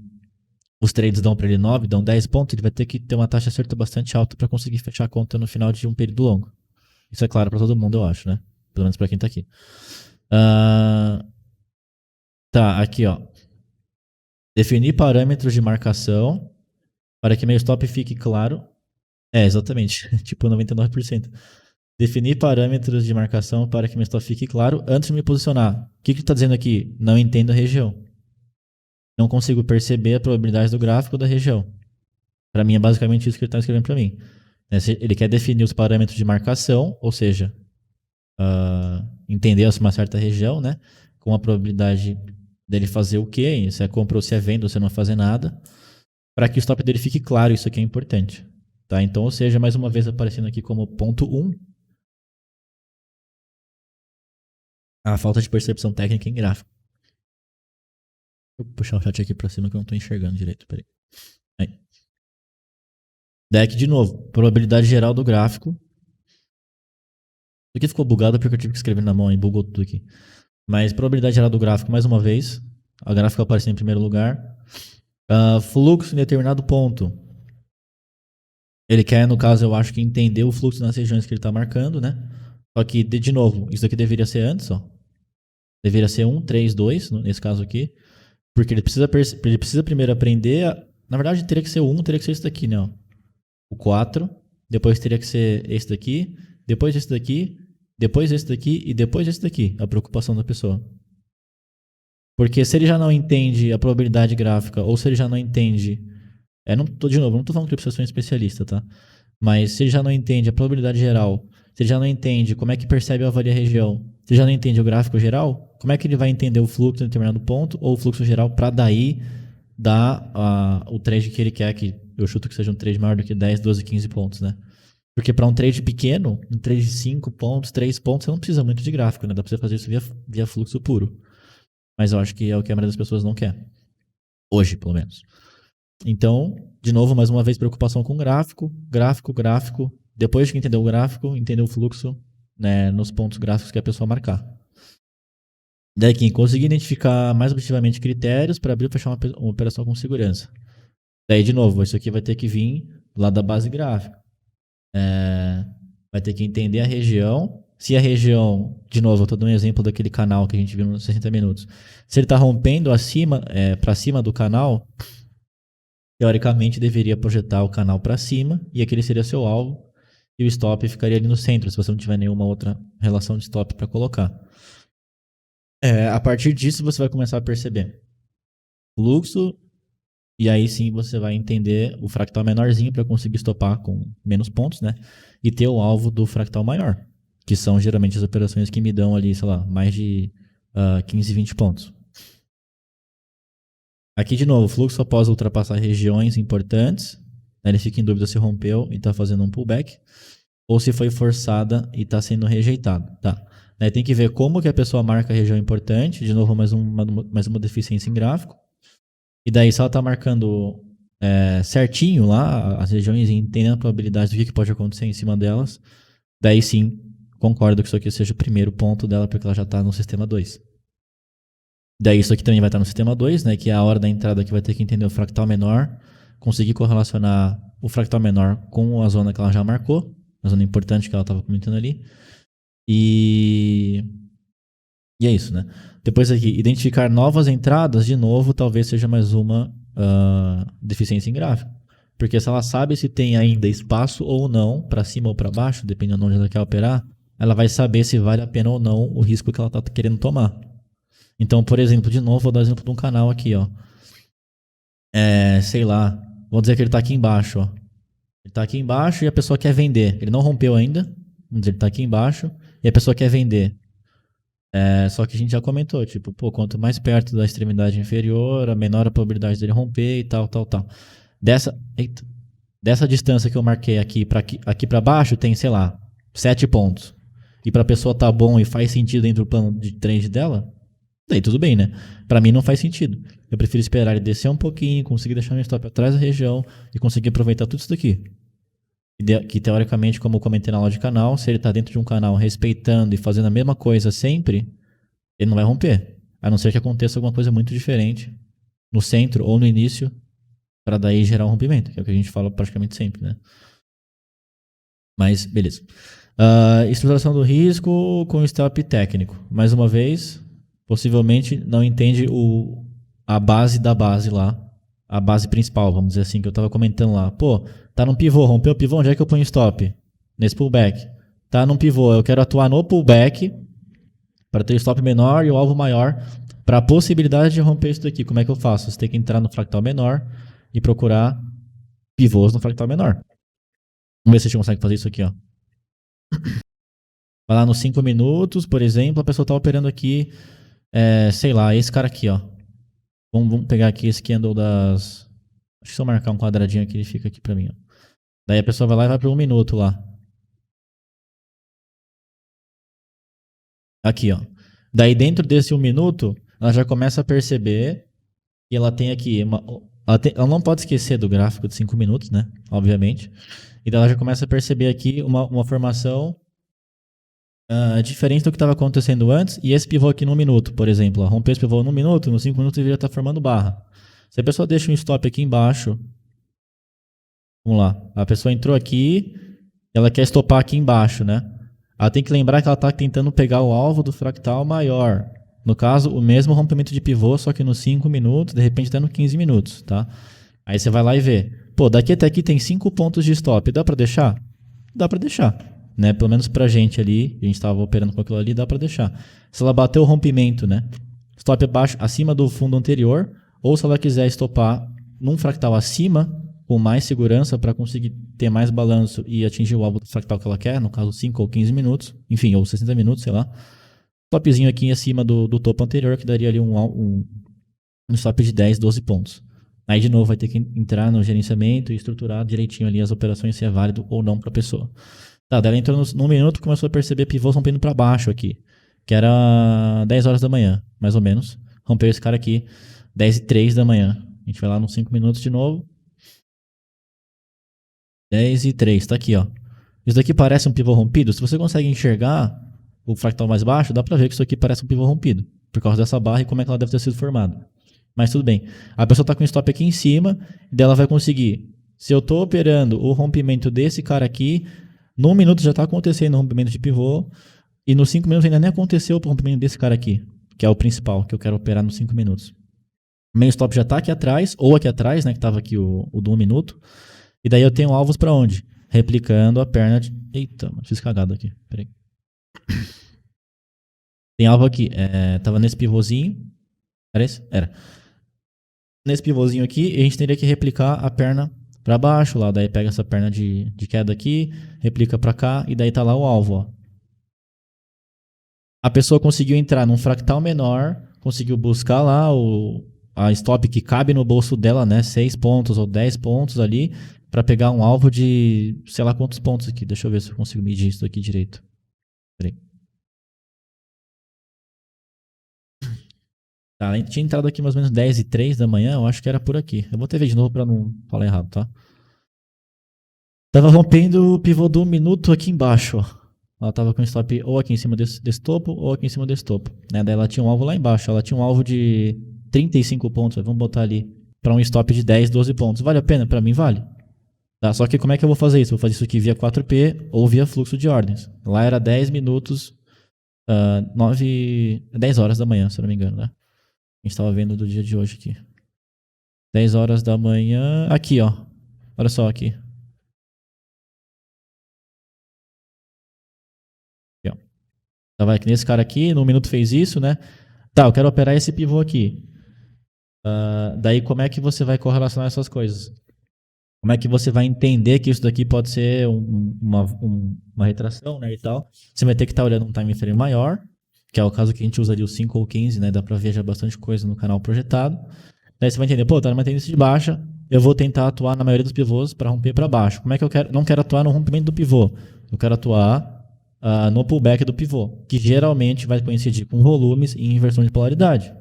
[SPEAKER 1] os trades dão para ele 9, dão 10 pontos, ele vai ter que ter uma taxa de acerto bastante alta para conseguir fechar a conta no final de um período longo. Isso é claro para todo mundo, eu acho, né? Pelo menos para quem tá aqui. Tá, aqui ó. Definir parâmetros de marcação para que meu stop fique claro. Exatamente. Tipo 99%. Definir parâmetros de marcação para que meu stop fique claro antes de me posicionar. O que ele está dizendo aqui? Não entendo a região. Não consigo perceber a probabilidade do gráfico da região. Para mim é basicamente isso que ele está escrevendo para mim. Ele quer definir os parâmetros de marcação, ou seja, entender uma certa região, né? Com a probabilidade dele fazer o quê? Se é compra ou se é venda ou se é não fazer nada. Para que o stop dele fique claro, isso aqui é importante. Tá? Então, ou seja, mais uma vez aparecendo aqui como ponto 1, a falta de percepção técnica em gráfico. Vou puxar o chat aqui pra cima que eu não tô enxergando direito. Peraí. Aí. Deck de novo. Probabilidade geral do gráfico. Isso aqui ficou bugado porque eu tive que escrever na mão e bugou tudo aqui. Mas probabilidade geral do gráfico, mais uma vez. A gráfica aparece em primeiro lugar. Fluxo em determinado ponto. Ele quer, no caso, eu acho que entender o fluxo nas regiões que ele tá marcando, né? Só que, de novo, isso aqui deveria ser antes, ó. Deveria ser 1, 3, 2, nesse caso aqui. Porque ele precisa primeiro aprender. Na verdade, teria que ser o 1, teria que ser esse daqui, né? Ó. O 4. Depois teria que ser esse daqui. Depois esse daqui. Depois esse daqui. E depois esse daqui. A preocupação da pessoa. Porque se ele já não entende a probabilidade gráfica, ou se ele já não entende. De novo, não tô falando que ele precisa ser um especialista, tá? Mas se ele já não entende a probabilidade geral, se ele já não entende como é que percebe ou avalia a região, se ele já não entende o gráfico geral, como é que ele vai entender o fluxo em determinado ponto ou o fluxo geral para daí dar o trade que ele quer, que eu chuto que seja um trade maior do que 10, 12, 15 pontos, né? Porque para um trade pequeno, um trade de 5 pontos, 3 pontos, você não precisa muito de gráfico, né? Dá para você fazer isso via fluxo puro. Mas eu acho que é o que a maioria das pessoas não quer. Hoje, pelo menos. Então, de novo, mais uma vez, preocupação com gráfico. Depois de que entender o gráfico, entender o fluxo, né, nos pontos gráficos que a pessoa marcar. Daí, conseguir identificar mais objetivamente critérios para abrir ou fechar uma operação com segurança. Daí, de novo, isso aqui vai ter que vir lá da base gráfica. Vai ter que entender a região. Se a região, de novo, eu estou dando um exemplo daquele canal que a gente viu nos 60 minutos. Se ele está rompendo para cima do canal, teoricamente deveria projetar o canal para cima e aquele seria seu alvo e o stop ficaria ali no centro, se você não tiver nenhuma outra relação de stop para colocar. A partir disso você vai começar a perceber fluxo E aí sim você vai entender o fractal menorzinho para conseguir estopar com menos pontos, né? E ter o alvo do fractal maior, que são geralmente as operações que me dão ali, sei lá, mais de 15, 20 pontos. Aqui de novo, fluxo após ultrapassar regiões importantes, né, ele fica em dúvida se rompeu e está fazendo um pullback, ou se foi forçada e está sendo rejeitado. Tá. Né, tem que ver como que a pessoa marca a região importante, de novo mais uma deficiência em gráfico. E daí se ela está marcando certinho lá as regiões e entendendo a probabilidade do que pode acontecer em cima delas, daí sim concordo que isso aqui seja o primeiro ponto dela, porque ela já está no sistema 2. Daí isso aqui também vai estar no sistema 2, né, que é a hora da entrada que vai ter que entender o fractal menor, conseguir correlacionar o fractal menor com a zona que ela já marcou, a zona importante que ela estava comentando ali. E é isso, né? Depois aqui, identificar novas entradas, de novo, talvez seja mais uma deficiência em gráfico. Porque se ela sabe se tem ainda espaço ou não, para cima ou para baixo, dependendo de onde ela quer operar, ela vai saber se vale a pena ou não o risco que ela está querendo tomar. Então, por exemplo, de novo, vou dar exemplo de um canal aqui, ó. Sei lá, vamos dizer que ele está aqui embaixo, ó. Ele está aqui embaixo e a pessoa quer vender. Ele não rompeu ainda, vamos dizer, ele está aqui embaixo e a pessoa quer vender. Só que a gente já comentou, tipo, pô, quanto mais perto da extremidade inferior, a menor a probabilidade dele romper e tal. Dessa distância que eu marquei aqui para baixo, tem, sei lá, 7 pontos. E para a pessoa tá bom e faz sentido dentro do plano de trade dela, daí tudo bem, né? Para mim não faz sentido. Eu prefiro esperar ele descer um pouquinho, conseguir deixar um stop atrás da região e conseguir aproveitar tudo isso daqui. Que teoricamente, como eu comentei na aula de canal, se ele está dentro de um canal respeitando e fazendo a mesma coisa sempre, ele não vai romper. A não ser que aconteça alguma coisa muito diferente no centro ou no início, para daí gerar um rompimento, que é o que a gente fala praticamente sempre, né? Mas, beleza. Estruturação do risco com stop técnico. Mais uma vez, possivelmente não entende a base da base lá, a base principal, vamos dizer assim, que eu estava comentando lá. Pô, tá num pivô, rompeu o pivô, onde é que eu ponho stop? Nesse pullback. Tá num pivô, eu quero atuar no pullback para ter stop menor e o alvo maior para a possibilidade de romper isso daqui. Como é que eu faço? Você tem que entrar no fractal menor e procurar pivôs no fractal menor. Vamos ver se a gente consegue fazer isso aqui, ó. Vai lá nos 5 minutos, por exemplo, a pessoa está operando aqui, sei lá, esse cara aqui, ó. Vamos pegar aqui esse candle das... Acho que se eu marcar um quadradinho aqui, ele fica aqui para mim, ó. Daí a pessoa vai lá e vai para 1 minuto lá. Aqui, ó. Daí dentro desse 1 minuto, ela já começa a perceber que ela tem aqui... Ela não pode esquecer do gráfico de 5 minutos, né? Obviamente. E daí ela já começa a perceber aqui uma formação diferente do que estava acontecendo antes, e esse pivô aqui no 1 minuto, por exemplo. Romper esse pivô no 1 minuto, nos 5 minutos ele já está formando barra. Se a pessoa deixa um stop aqui embaixo, vamos lá, a pessoa entrou aqui, ela quer estopar aqui embaixo, né? Ela tem que lembrar que ela está tentando pegar o alvo do fractal maior. No caso, o mesmo rompimento de pivô, só que nos 5 minutos, de repente até nos 15 minutos, tá? Aí você vai lá e vê. Pô, daqui até aqui tem 5 pontos de stop, dá para deixar? Dá para deixar. Né? Pelo menos pra gente ali, a gente estava operando com aquilo ali, dá para deixar. Se ela bater o rompimento, né? Stop abaixo, acima do fundo anterior, ou se ela quiser estopar num fractal acima, com mais segurança para conseguir ter mais balanço e atingir o alvo do fractal que ela quer, no caso 5 ou 15 minutos, enfim, ou 60 minutos, sei lá. Stopzinho aqui acima do topo anterior, que daria ali um stop de 10, 12 pontos. Aí, de novo, vai ter que entrar no gerenciamento e estruturar direitinho ali as operações, se é válido ou não para a pessoa. Tá, ela entrou no 1 minuto e começou a perceber pivôs rompendo para baixo aqui, que era 10 horas da manhã, mais ou menos. Rompeu esse cara aqui, 10h03 da manhã. A gente vai lá nos 5 minutos de novo. 10h03, tá aqui, ó. Isso daqui parece um pivô rompido. Se você consegue enxergar o fractal mais baixo, dá pra ver que isso aqui parece um pivô rompido, por causa dessa barra e como é que ela deve ter sido formada. Mas tudo bem. A pessoa tá com o stop aqui em cima, e daí ela vai conseguir. Se eu tô operando o rompimento desse cara aqui, no 1 minuto já está acontecendo o rompimento de pivô, e nos 5 minutos ainda nem aconteceu o rompimento desse cara aqui, que é o principal, que eu quero operar nos 5 minutos. O main stop já está aqui atrás, ou aqui atrás, né, que estava aqui o do 1 minuto, e daí eu tenho alvos para onde? Replicando a perna de... Eita, fiz cagada aqui, peraí. Tem alvo aqui, tava nesse pivôzinho, era esse? Era. Nesse pivôzinho aqui, a gente teria que replicar a perna para baixo lá. Daí pega essa perna de queda aqui, replica para cá e daí tá lá o alvo, ó. A pessoa conseguiu entrar num fractal menor, conseguiu buscar lá a stop que cabe no bolso dela, né? 6 pontos ou 10 pontos ali, para pegar um alvo de sei lá quantos pontos aqui. Deixa eu ver se eu consigo medir isso aqui direito. Peraí. Tá, a tinha entrado aqui mais ou menos 10h03 da manhã, eu acho que era por aqui. Eu vou ter ver de novo pra não falar errado, tá? Tava rompendo o pivô do 1 minuto aqui embaixo, ó. Ela tava com stop ou aqui em cima desse topo ou aqui em cima desse topo. Né? Daí ela tinha um alvo lá embaixo. Ela tinha um alvo de 35 pontos. Vamos botar ali para um stop de 10, 12 pontos. Vale a pena? Para mim vale. Tá? Só que como é que eu vou fazer isso? Vou fazer isso aqui via 4P ou via fluxo de ordens. Lá era 10 minutos, 10 horas da manhã, se eu não me engano. Né? A gente estava vendo do dia de hoje aqui. 10 horas da manhã. Aqui, ó. Olha só aqui. Tava aqui nesse cara aqui, no minuto fez isso, né? Tá, eu quero operar esse pivô aqui. Daí como é que você vai correlacionar essas coisas? Como é que você vai entender que isso daqui pode ser uma retração, né, e tal? Você vai ter que estar olhando um time frame maior, que é o caso que a gente usaria o 5 ou 15, né? Dá pra ver já bastante coisa no canal projetado. Daí você vai entender, pô, tá numa tendência de baixa, eu vou tentar atuar na maioria dos pivôs para romper para baixo. Como é que eu quero? Não quero atuar no rompimento do pivô. Eu quero atuar no pullback do pivô, que geralmente vai coincidir com volumes e inversão de polaridade.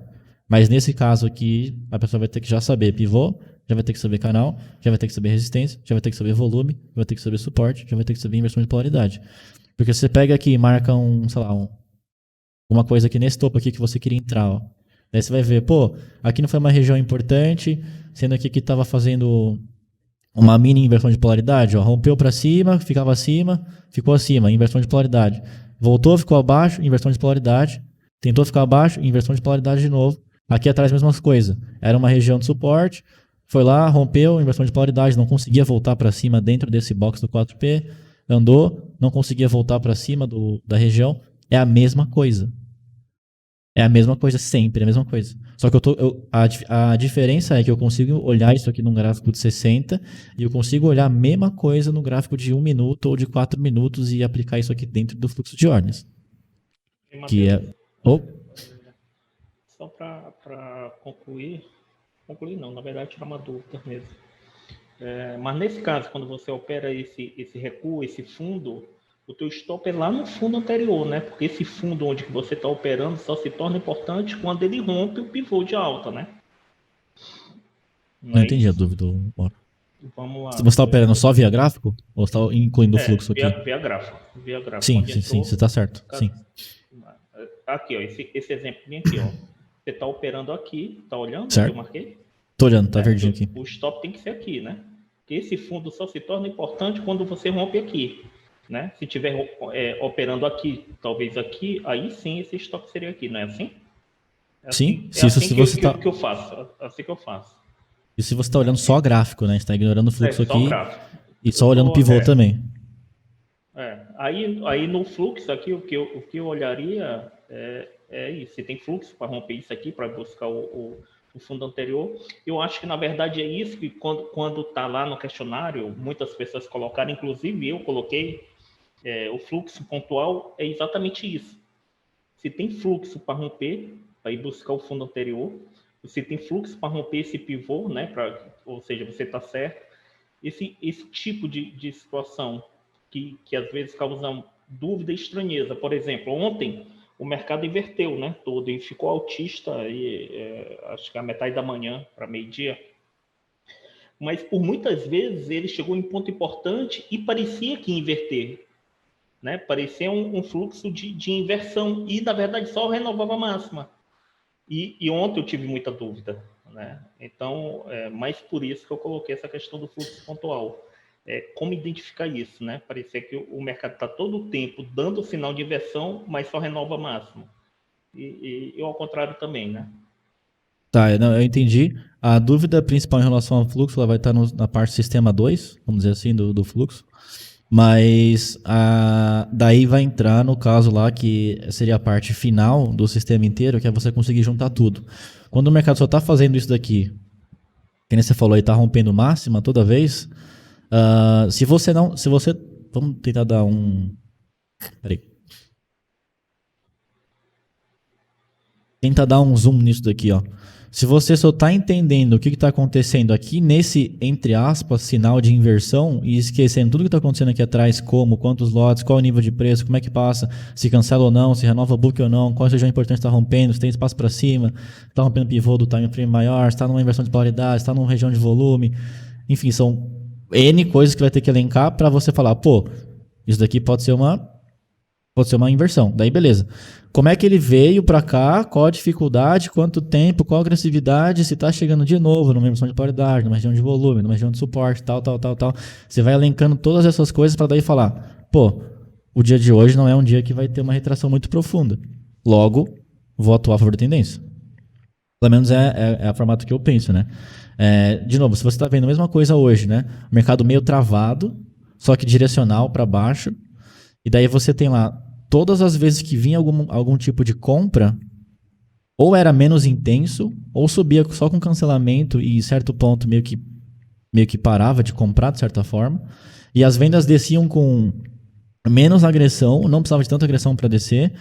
[SPEAKER 1] Mas nesse caso aqui, a pessoa vai ter que já saber pivô, já vai ter que saber canal, já vai ter que saber resistência, já vai ter que saber volume, já vai ter que saber suporte, já vai ter que saber inversão de polaridade. Porque você pega aqui e marca uma coisa aqui nesse topo aqui que você queria entrar, ó. Daí você vai ver, pô, aqui não foi uma região importante, sendo aqui que estava fazendo uma mini inversão de polaridade, ó, rompeu para cima, ficava acima, ficou acima, inversão de polaridade. Voltou, ficou abaixo, inversão de polaridade. Tentou ficar abaixo, inversão de polaridade de novo. Aqui atrás, mesma coisa. Era uma região de suporte, foi lá, rompeu, inversão de polaridade, não conseguia voltar para cima dentro desse box do 4P, andou, não conseguia voltar para cima da região. É a mesma coisa. É a mesma coisa sempre, é a mesma coisa. Só que a diferença é que eu consigo olhar isso aqui num gráfico de 60 e eu consigo olhar a mesma coisa no gráfico de 1 minuto ou de 4 minutos e aplicar isso aqui dentro do fluxo de ordens. Que é...
[SPEAKER 3] Só para concluir não, na verdade tirar uma dúvida mesmo. Mas nesse caso, quando você opera esse recuo, esse fundo, o teu stop é lá no fundo anterior, né? Porque esse fundo onde que você está operando só se torna importante quando ele rompe o pivô de alta, né?
[SPEAKER 1] Não entendi a dúvida, Mauro.
[SPEAKER 3] Vamos lá.
[SPEAKER 1] Você está operando só via gráfico? Ou está incluindo o fluxo aqui?
[SPEAKER 3] Via gráfico.
[SPEAKER 1] Sim, você está certo. Sim.
[SPEAKER 3] Aqui, ó, esse exemplo bem aqui, ó. Você está operando aqui, tá olhando?
[SPEAKER 1] Certo.
[SPEAKER 3] Que eu marquei?
[SPEAKER 1] Tô olhando, tá verdinho aqui.
[SPEAKER 3] O stop tem que ser aqui, né? Porque esse fundo só se torna importante quando você rompe aqui. Né? Se estiver operando aqui, talvez aqui, aí sim esse stop seria aqui, não é assim?
[SPEAKER 1] Sim,
[SPEAKER 3] que eu faço. Assim que eu faço.
[SPEAKER 1] E se você está olhando só gráfico, né? Você está ignorando o fluxo aqui e só olhando o pivô também.
[SPEAKER 3] Aí no fluxo aqui, o que eu olharia é isso. Se tem fluxo para romper isso aqui, para buscar o fundo anterior. Eu acho que, na verdade, é isso que quando está lá no questionário, muitas pessoas colocaram, inclusive eu coloquei, o fluxo pontual é exatamente isso. Se tem fluxo para romper, para ir buscar o fundo anterior, se tem fluxo para romper esse pivô, né, ou seja, você está certo, esse tipo de situação que às vezes causa dúvida e estranheza. Por exemplo, ontem o mercado inverteu, né, todo, e ficou altista, acho que a metade da manhã para meio-dia. Mas por muitas vezes ele chegou em ponto importante e parecia que ia inverter. Né? Parecia um fluxo de inversão e, na verdade, só renovava a máxima. E ontem eu tive muita dúvida. Né? Então, mais por isso que eu coloquei essa questão do fluxo pontual. Como identificar isso? Né? Parecia que o mercado está todo o tempo dando sinal de inversão, mas só renova a máxima. E eu, ao contrário, também. Né?
[SPEAKER 1] Tá, eu entendi. A dúvida principal em relação ao fluxo ela vai estar na parte sistema 2, vamos dizer assim, do fluxo. Mas daí vai entrar no caso lá que seria a parte final do sistema inteiro, que é você conseguir juntar tudo. Quando o mercado só está fazendo isso daqui, que nem você falou aí, tá rompendo máxima toda vez. Se você não. Se você. Vamos tentar dar um. Peraí. Tenta dar um zoom nisso daqui, ó. Se você só tá entendendo o que está acontecendo aqui nesse, entre aspas, sinal de inversão e esquecendo tudo que está acontecendo aqui atrás, como, quantos lotes, qual o nível de preço, como é que passa, se cancela ou não, se renova book ou não, qual região importante está rompendo, se tem espaço para cima, está rompendo pivô do time frame maior, está numa inversão de polaridade, está numa região de volume, enfim, são N coisas que vai ter que elencar para você falar, pô, isso daqui pode ser uma inversão. Daí, beleza. Como é que ele veio para cá? Qual a dificuldade? Quanto tempo? Qual a agressividade? Se está chegando de novo numa inversão de polaridade, numa região de volume, numa região de suporte, tal. Você vai elencando todas essas coisas para daí falar, pô, o dia de hoje não é um dia que vai ter uma retração muito profunda. Logo, vou atuar a favor da tendência. Pelo menos é a formato que eu penso, né? De novo, se você está vendo a mesma coisa hoje, né? O mercado meio travado, só que direcional para baixo. E daí você tem lá, todas as vezes que vinha algum tipo de compra, ou era menos intenso, ou subia só com cancelamento e em certo ponto meio que parava de comprar, de certa forma. E as vendas desciam com menos agressão, não precisava de tanta agressão para descer.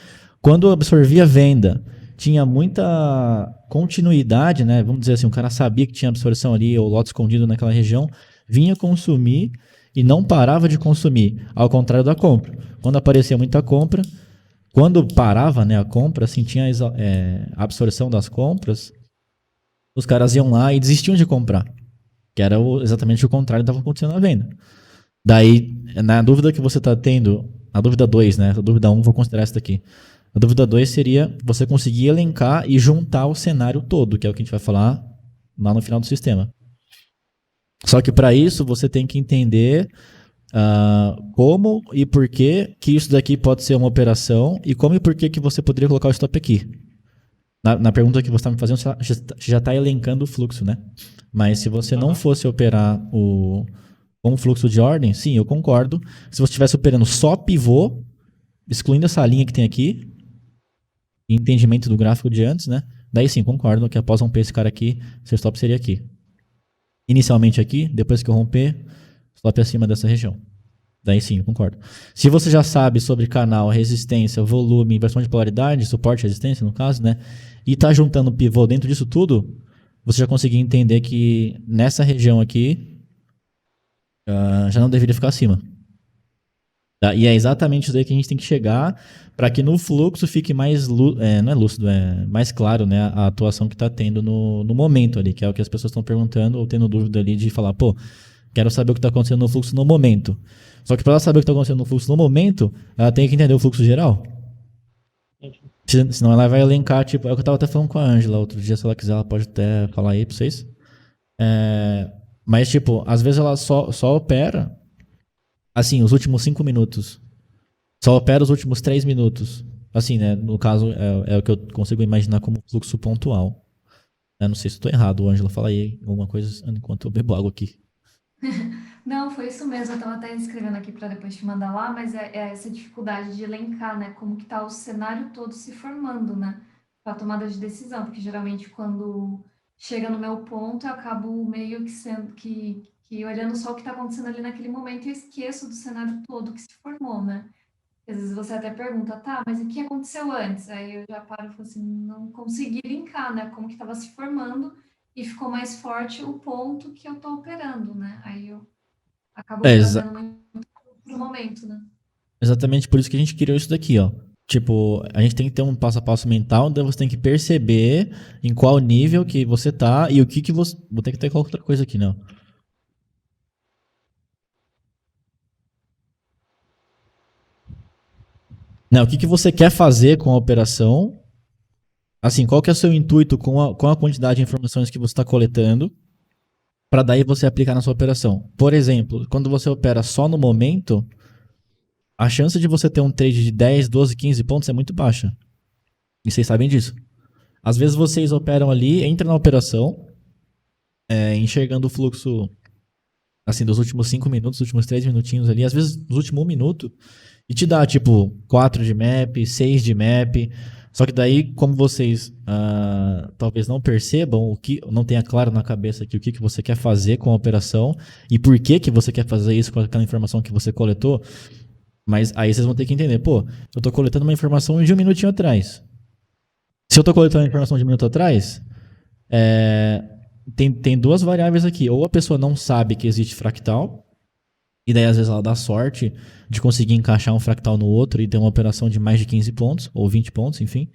[SPEAKER 1] Quando absorvia venda, tinha muita continuidade, né? Vamos dizer assim, o cara sabia que tinha absorção ali, ou lote escondido naquela região, vinha consumir e não parava de consumir, ao contrário da compra. Quando aparecia muita compra, quando parava, né, a compra, assim, tinha a absorção das compras, os caras iam lá e desistiam de comprar, que era exatamente o contrário que estava acontecendo na venda. Daí, na dúvida que você está tendo, a dúvida 2, né, a dúvida 1, vou considerar essa daqui. A dúvida 2 seria você conseguir elencar e juntar o cenário todo, que é o que a gente vai falar lá no final do sistema. Só que para isso você tem que entender como e por que isso daqui pode ser uma operação e como e por que você poderia colocar o stop aqui. Na pergunta que você está me fazendo, você já está elencando o fluxo, né? Mas se você não fosse operar com o fluxo de ordem, sim, eu concordo. Se você estivesse operando só pivô, excluindo essa linha que tem aqui, entendimento do gráfico de antes, né? Daí sim, concordo que após romper esse cara aqui, seu stop seria aqui. Inicialmente aqui, depois que eu romper, stop acima dessa região. Daí sim, eu concordo. Se você já sabe sobre canal, resistência, volume, inversão de polaridade, suporte e resistência, no caso, né? E está juntando pivô dentro disso tudo, você já conseguiu entender que nessa região aqui já não deveria ficar acima. Tá? E é exatamente isso aí que a gente tem que chegar para que no fluxo fique mais não é lúcido, é mais claro, né, a atuação que está tendo no momento ali, que é o que as pessoas estão perguntando ou tendo dúvida ali de falar, pô, quero saber o que está acontecendo no fluxo no momento. Só que para ela saber o que está acontecendo no fluxo no momento, ela tem que entender o fluxo geral. Senão ela vai elencar, tipo, é o que eu estava até falando com a Ângela outro dia, se ela quiser, ela pode até falar aí para vocês. Mas, tipo, às vezes ela só opera assim, os últimos 5 minutos. Só opera os últimos 3 minutos. Assim, né? No caso, é o que eu consigo imaginar como fluxo pontual. Não sei se estou errado, Ângela. Fala aí alguma coisa enquanto eu bebo água aqui.
[SPEAKER 4] Não, foi isso mesmo. Eu estava até escrevendo aqui para depois te mandar lá, mas é essa dificuldade de elencar, né? Como que está o cenário todo se formando, né? Para a tomada de decisão. Porque geralmente quando chega no meu ponto, eu acabo meio que sendo que olhando só o que está acontecendo ali naquele momento, eu esqueço do cenário todo que se formou, né? Às vezes você até pergunta, tá, mas o que aconteceu antes? Aí eu já paro e falo assim, não consegui linkar, né? Como que estava se formando e ficou mais forte o ponto que eu estou operando, né? Aí eu acabo trazendo muito pro momento, né?
[SPEAKER 1] Exatamente por isso que a gente criou isso daqui, ó. Tipo, a gente tem que ter um passo a passo mental, então você tem que perceber em qual nível que você tá e o que você... Vou ter que ter qualquer outra coisa aqui, não. Não, o que você quer fazer com a operação? Assim, qual que é o seu intuito com a quantidade de informações que você está coletando para daí você aplicar na sua operação? Por exemplo, quando você opera só no momento, a chance de você ter um trade de 10, 12, 15 pontos é muito baixa. E vocês sabem disso. Às vezes vocês operam ali, entram na operação, enxergando o fluxo assim, dos últimos 5 minutos, dos últimos 3 minutinhos ali, às vezes dos últimos 1 minuto, e te dá, tipo, 4 de map, 6 de map, Só que daí, como vocês talvez não percebam, não tenha claro na cabeça aqui o que você quer fazer com a operação e por que você quer fazer isso com aquela informação que você coletou, mas aí vocês vão ter que entender, pô, eu estou coletando uma informação de um minutinho atrás. Se eu estou coletando uma informação de um minuto atrás, tem duas variáveis aqui. Ou a pessoa não sabe que existe fractal, e daí às vezes ela dá sorte de conseguir encaixar um fractal no outro e ter uma operação de mais de 15 pontos, ou 20 pontos, enfim.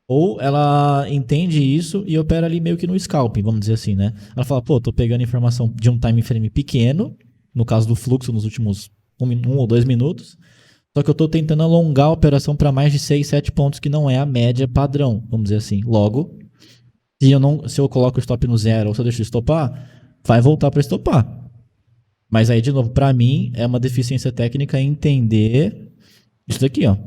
[SPEAKER 1] Ou ela entende isso e opera ali meio que no scalping, vamos dizer assim, né? Ela fala, pô, tô pegando informação de um time frame pequeno, no caso do fluxo nos últimos 1 ou 2 minutos, só que eu tô tentando alongar a operação para mais de 6, 7 pontos, que não é a média padrão, vamos dizer assim. Logo, se eu coloco o stop no 0 ou se eu deixo de estopar, vai voltar para estopar. Mas aí, de novo, para mim, é uma deficiência técnica entender isso daqui, ó.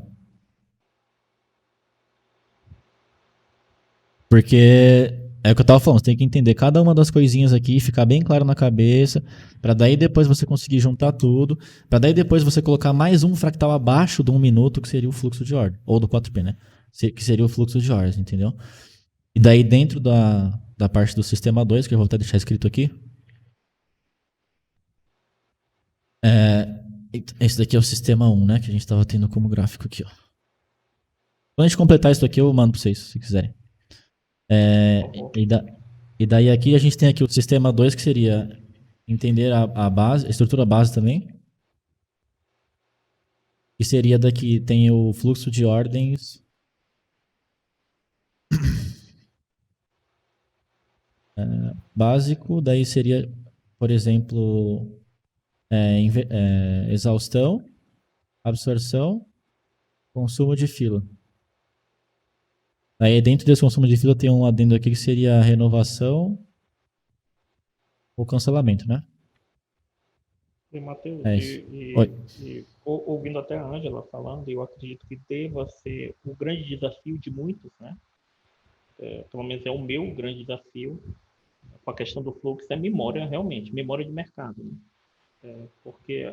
[SPEAKER 1] Porque é o que eu tava falando, você tem que entender cada uma das coisinhas aqui, ficar bem claro na cabeça, para daí depois você conseguir juntar tudo, para daí depois você colocar mais um fractal abaixo de 1 minuto, que seria o fluxo de ordem, ou do 4P, né? Que seria o fluxo de ordens, entendeu? E daí dentro da parte do sistema 2, que eu vou até deixar escrito aqui, esse daqui é o sistema 1, né? Que a gente estava tendo como gráfico aqui, ó. Quando a gente completar isso aqui, eu mando para vocês, se quiserem. E daí aqui a gente tem aqui o sistema 2, que seria entender a base, a estrutura base também. E seria daqui, tem o fluxo de ordens. Básico, daí seria, por exemplo, exaustão, absorção, consumo de fila. Aí dentro desse consumo de fila tem um adendo aqui que seria a renovação ou cancelamento, né?
[SPEAKER 3] E, Matheus, ouvindo até a Ângela falando, eu acredito que deva ser o grande desafio de muitos, né? Pelo menos é o meu grande desafio com a questão do fluxo, é memória realmente, memória de mercado, né? Porque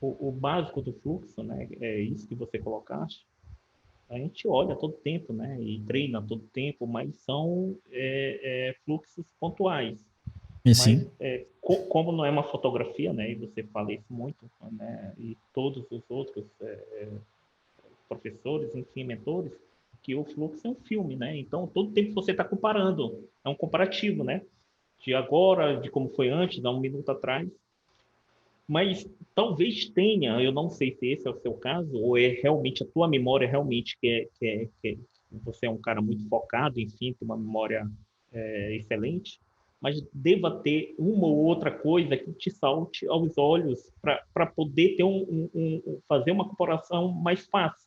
[SPEAKER 3] o básico do fluxo, né, é isso que você colocaste, a gente olha todo tempo, né, e treina todo tempo, mas são fluxos pontuais.
[SPEAKER 1] Sim.
[SPEAKER 3] Mas, como não é uma fotografia, né, e você fala isso muito, né, e todos os outros professores, enfim, mentores, que o fluxo é um filme, né? Então, todo tempo você está comparando, é um comparativo, né? De agora, de como foi antes, há 1 minuto atrás. Mas talvez tenha, eu não sei se esse é o seu caso, ou é realmente a tua memória realmente que você é um cara muito focado, enfim, tem uma memória excelente, mas deva ter uma ou outra coisa que te salte aos olhos para poder ter fazer uma comparação mais fácil.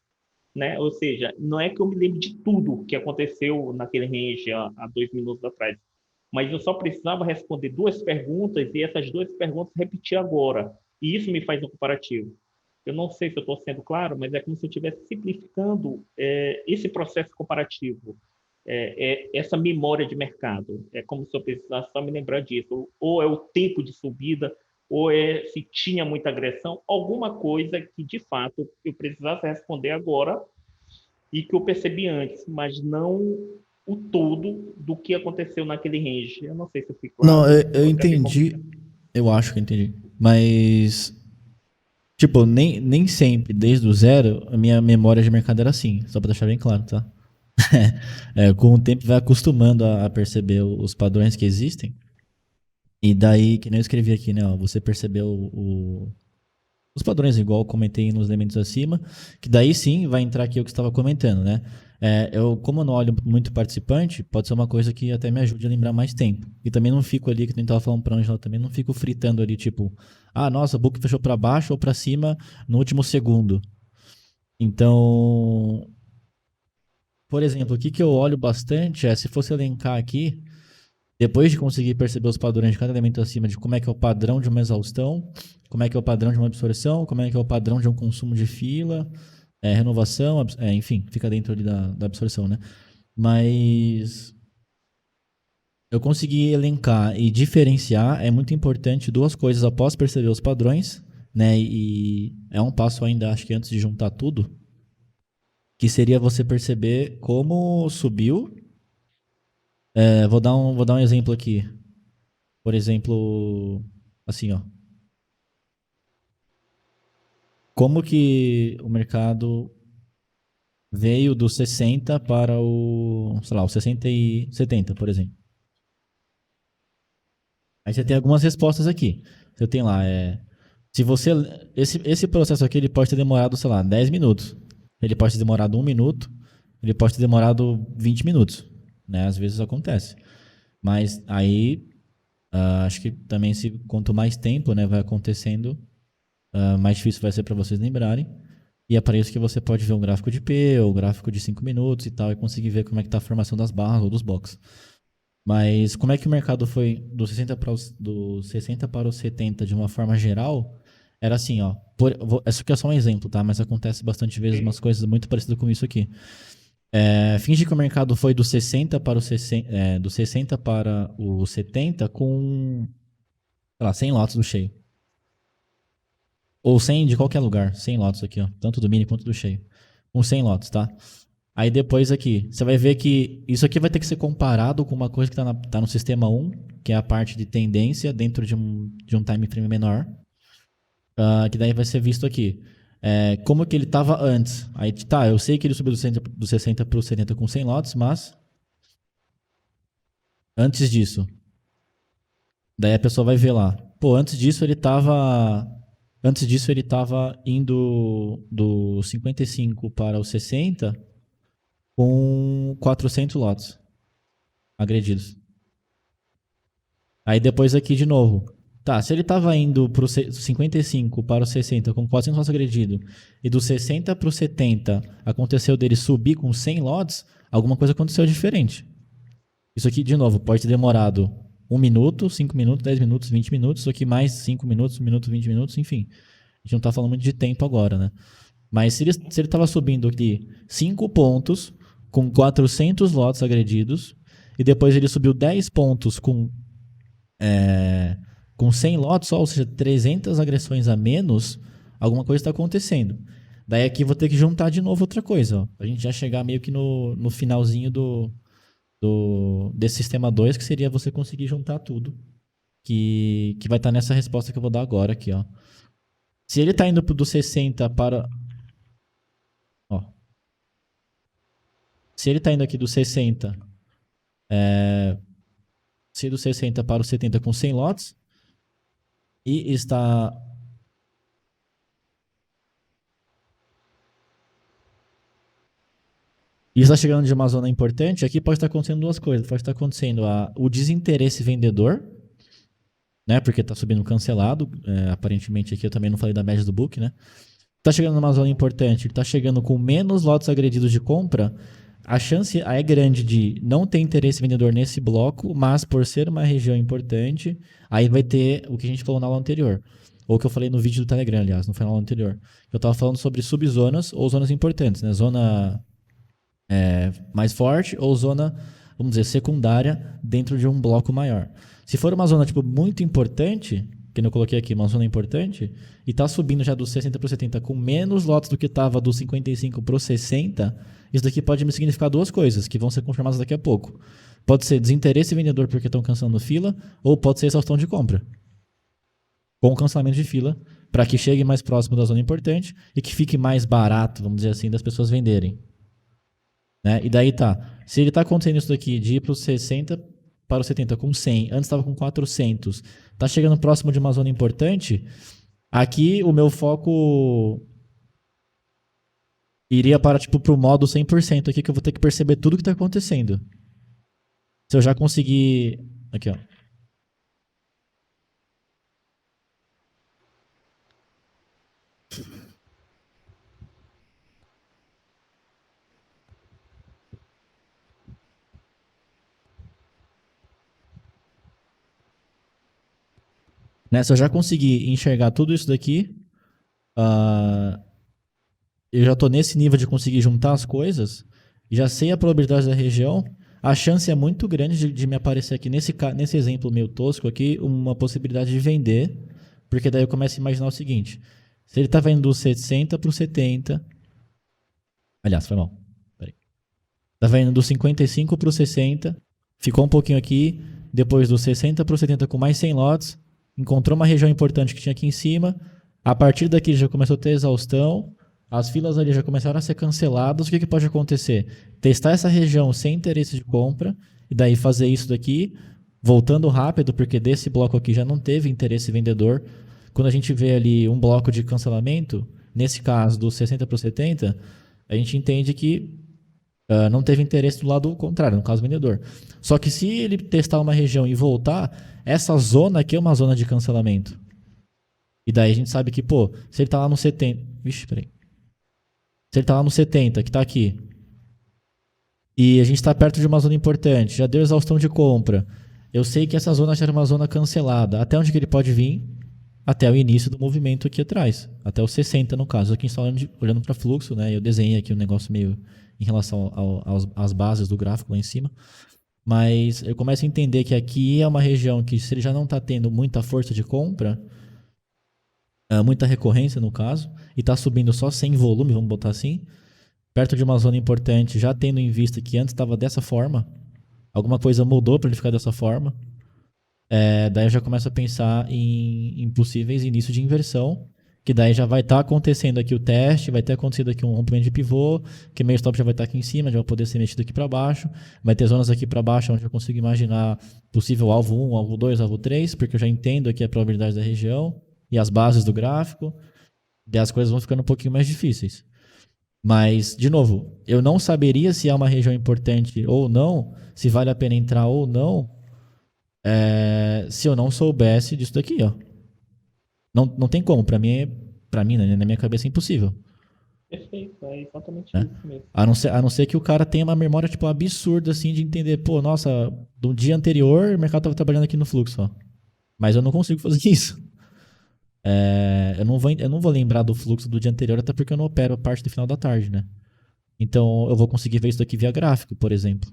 [SPEAKER 3] Né? Ou seja, não é que eu me lembre de tudo que aconteceu naquele range há 2 minutos atrás, mas eu só precisava responder 2 perguntas e essas 2 perguntas repetir agora. E isso me faz um comparativo. Eu não sei se eu estou sendo claro, mas é como se eu estivesse simplificando esse processo comparativo, essa memória de mercado. É como se eu precisasse só me lembrar disso. Ou é o tempo de subida, ou se tinha muita agressão, alguma coisa que, de fato, eu precisasse responder agora e que eu percebi antes, mas não o todo do que aconteceu naquele range. Eu não sei se eu fico claro.
[SPEAKER 1] Não, eu entendi. Eu acho que eu entendi. Mas, tipo, nem sempre, desde o 0, a minha memória de mercado era assim. Só pra deixar bem claro, tá? Com o tempo vai acostumando a perceber os padrões que existem. E daí, que nem eu escrevi aqui, né? Ó, você percebeu os padrões, igual eu comentei nos elementos acima, que daí sim vai entrar aqui o que você estava comentando, né? Como eu não olho muito participante, pode ser uma coisa que até me ajude a lembrar mais tempo. E também não fico ali, que nem estava falando para Ângela, também não fico fritando ali, tipo, nossa, o book fechou para baixo ou para cima no último segundo. Então, por exemplo, o que eu olho bastante se fosse elencar aqui, depois de conseguir perceber os padrões de cada elemento acima, de como é que é o padrão de uma exaustão, como é que é o padrão de uma absorção, como é que é o padrão de um consumo de fila, renovação, enfim, fica dentro ali da absorção, né? Mas eu consegui elencar e diferenciar, é muito importante 2 coisas após perceber os padrões, né? E é um passo ainda, acho que antes de juntar tudo, que seria você perceber como subiu. Vou dar um exemplo aqui. Por exemplo, assim, ó. Como que o mercado veio do 60 para o 60 e 70, por exemplo. Aí você tem algumas respostas aqui. Você tem lá, se você esse processo aqui ele pode ter demorado, 10 minutos. Ele pode ter demorado 1 minuto, ele pode ter demorado 20 minutos, né? Às vezes acontece. Mas aí acho que também quanto mais tempo, né, vai acontecendo, mais difícil vai ser para vocês lembrarem. E é para isso que você pode ver um gráfico de P ou gráfico de 5 minutos e tal, e conseguir ver como é que está a formação das barras ou dos blocos. Mas como é que o mercado foi do 60 para o 70 de uma forma geral? Era assim, ó. Isso aqui é só um exemplo, tá? Mas acontece bastante vezes umas coisas muito parecidas com isso aqui. Finge que o mercado foi do 60 para o 60, do 60 para o 70 com, 100 lotes do cheio. Ou 100 de qualquer lugar, 100 lotes aqui, ó, tanto do mini quanto do cheio. Com 100 lotes, tá? Aí depois aqui, você vai ver que isso aqui vai ter que ser comparado com uma coisa que tá no sistema 1, que é a parte de tendência dentro de um time frame menor, que daí vai ser visto aqui. Como que ele estava antes. Aí tá, eu sei que ele subiu do 60 para o 70 com 100 lotes, mas antes disso, daí a pessoa vai ver lá. Pô, antes disso ele estava indo do 55 para o 60 com 400 lotes agredidos. Aí depois aqui de novo. Tá, se ele estava indo pro 55 para o 60 com 400 lotes agredidos e do 60 para o 70 aconteceu dele subir com 100 lotes, alguma coisa aconteceu diferente. Isso aqui, de novo, pode ter demorado 1 minuto, 5 minutos, 10 minutos, 20 minutos, isso aqui mais 5 minutos, 1 minuto, 20 minutos, enfim. A gente não está falando muito de tempo agora, né? Mas se ele estava subindo aqui 5 pontos com 400 lotes agredidos e depois ele subiu 10 pontos com 100 lotes só, ou seja, 300 agressões a menos, alguma coisa está acontecendo. Daí aqui vou ter que juntar de novo outra coisa. Ó. A gente já chegar meio que no finalzinho desse sistema 2, que seria você conseguir juntar tudo, que vai estar nessa resposta que eu vou dar agora aqui, ó. Se ele está indo do 60 para... Ó. Se ele está indo aqui do 60... Se do 60 para o 70 com 100 lotes... E está... E está chegando de uma zona importante, aqui pode estar acontecendo duas coisas. Pode estar acontecendo o desinteresse vendedor, né? Porque está subindo cancelado. Aparentemente aqui eu também não falei da média do book, né? Está chegando numa zona importante, está chegando com menos lotes agredidos de compra, a chance é grande de não ter interesse vendedor nesse bloco, mas por ser uma região importante, aí vai ter o que a gente falou na aula anterior. Ou que eu falei no vídeo do Telegram, aliás, não foi na aula anterior. Eu estava falando sobre subzonas ou zonas importantes, né? Zona mais forte ou zona, vamos dizer, secundária dentro de um bloco maior. Se for uma zona tipo muito importante, que eu coloquei aqui, uma zona importante, e está subindo já dos 60 para o 70 com menos lotes do que estava dos 55 para o 60, isso daqui pode me significar duas coisas, que vão ser confirmadas daqui a pouco. Pode ser desinteresse vendedor porque estão cancelando fila, ou pode ser exaustão de compra. Com cancelamento de fila, para que chegue mais próximo da zona importante e que fique mais barato, vamos dizer assim, das pessoas venderem. Né? E daí tá, se ele está acontecendo isso daqui de ir para os 60 para o 70 com 100, antes estava com 400, está chegando próximo de uma zona importante, aqui o meu foco iria para o modo 100% aqui, que eu vou ter que perceber tudo que está acontecendo. Se eu já conseguir... Aqui, ó. Né? Se eu já conseguir enxergar tudo isso daqui, eu já estou nesse nível de conseguir juntar as coisas, já sei a probabilidade da região, a chance é muito grande de me aparecer aqui, nesse exemplo meio tosco aqui, uma possibilidade de vender, porque daí eu começo a imaginar o seguinte, se ele estava indo do 60 para o 70, Aliás, foi mal. Peraí. Tava indo do 55 pro 60, ficou um pouquinho aqui, depois do 60 pro 70 com mais 100 lotes, encontrou uma região importante que tinha aqui em cima, a partir daqui já começou a ter exaustão, as filas ali já começaram a ser canceladas, o que pode acontecer? Testar essa região sem interesse de compra, e daí fazer isso daqui, voltando rápido, porque desse bloco aqui já não teve interesse vendedor. Quando a gente vê ali um bloco de cancelamento, nesse caso do 60 para o 70, a gente entende que não teve interesse do lado contrário, no caso vendedor. Só que se ele testar uma região e voltar, essa zona aqui é uma zona de cancelamento. E daí a gente sabe que, pô, se ele tá lá no 70... Vixe, peraí. Se ele tá lá no 70, que tá aqui, e a gente está perto de uma zona importante, já deu exaustão de compra, eu sei que essa zona já era uma zona cancelada. Até onde que ele pode vir? Até o início do movimento aqui atrás. Até o 60 no caso. Aqui a gente está olhando para fluxo, né? Eu desenhei aqui um negócio meio em relação às bases do gráfico lá em cima. Mas eu começo a entender que aqui é uma região que, se ele já não está tendo muita força de compra, muita recorrência no caso, e está subindo só sem volume, vamos botar assim, perto de uma zona importante, já tendo em vista que antes estava dessa forma, alguma coisa mudou para ele ficar dessa forma, daí eu já começo a pensar em possíveis inícios de inversão, que daí já vai estar acontecendo aqui o teste, vai ter acontecido aqui um rompimento de pivô, que meio stop já vai estar aqui em cima, já vai poder ser mexido aqui para baixo, vai ter zonas aqui para baixo onde eu consigo imaginar possível alvo 1, alvo 2, alvo 3, porque eu já entendo aqui a probabilidade da região e as bases do gráfico, e as coisas vão ficando um pouquinho mais difíceis. Mas, de novo, eu não saberia se é uma região importante ou não, se vale a pena entrar ou não, se eu não soubesse disso daqui, ó. Não tem como, pra mim, né, na minha cabeça é impossível.
[SPEAKER 3] Perfeito, é exatamente
[SPEAKER 1] Né?
[SPEAKER 3] isso mesmo.
[SPEAKER 1] A não ser que o cara tenha uma memória tipo absurda assim de entender, pô, nossa, do dia anterior o mercado estava trabalhando aqui no fluxo, ó. Mas eu não consigo fazer isso. Eu não vou lembrar do fluxo do dia anterior, até porque eu não opero a parte do final da tarde, né? Então eu vou conseguir ver isso daqui via gráfico, por exemplo.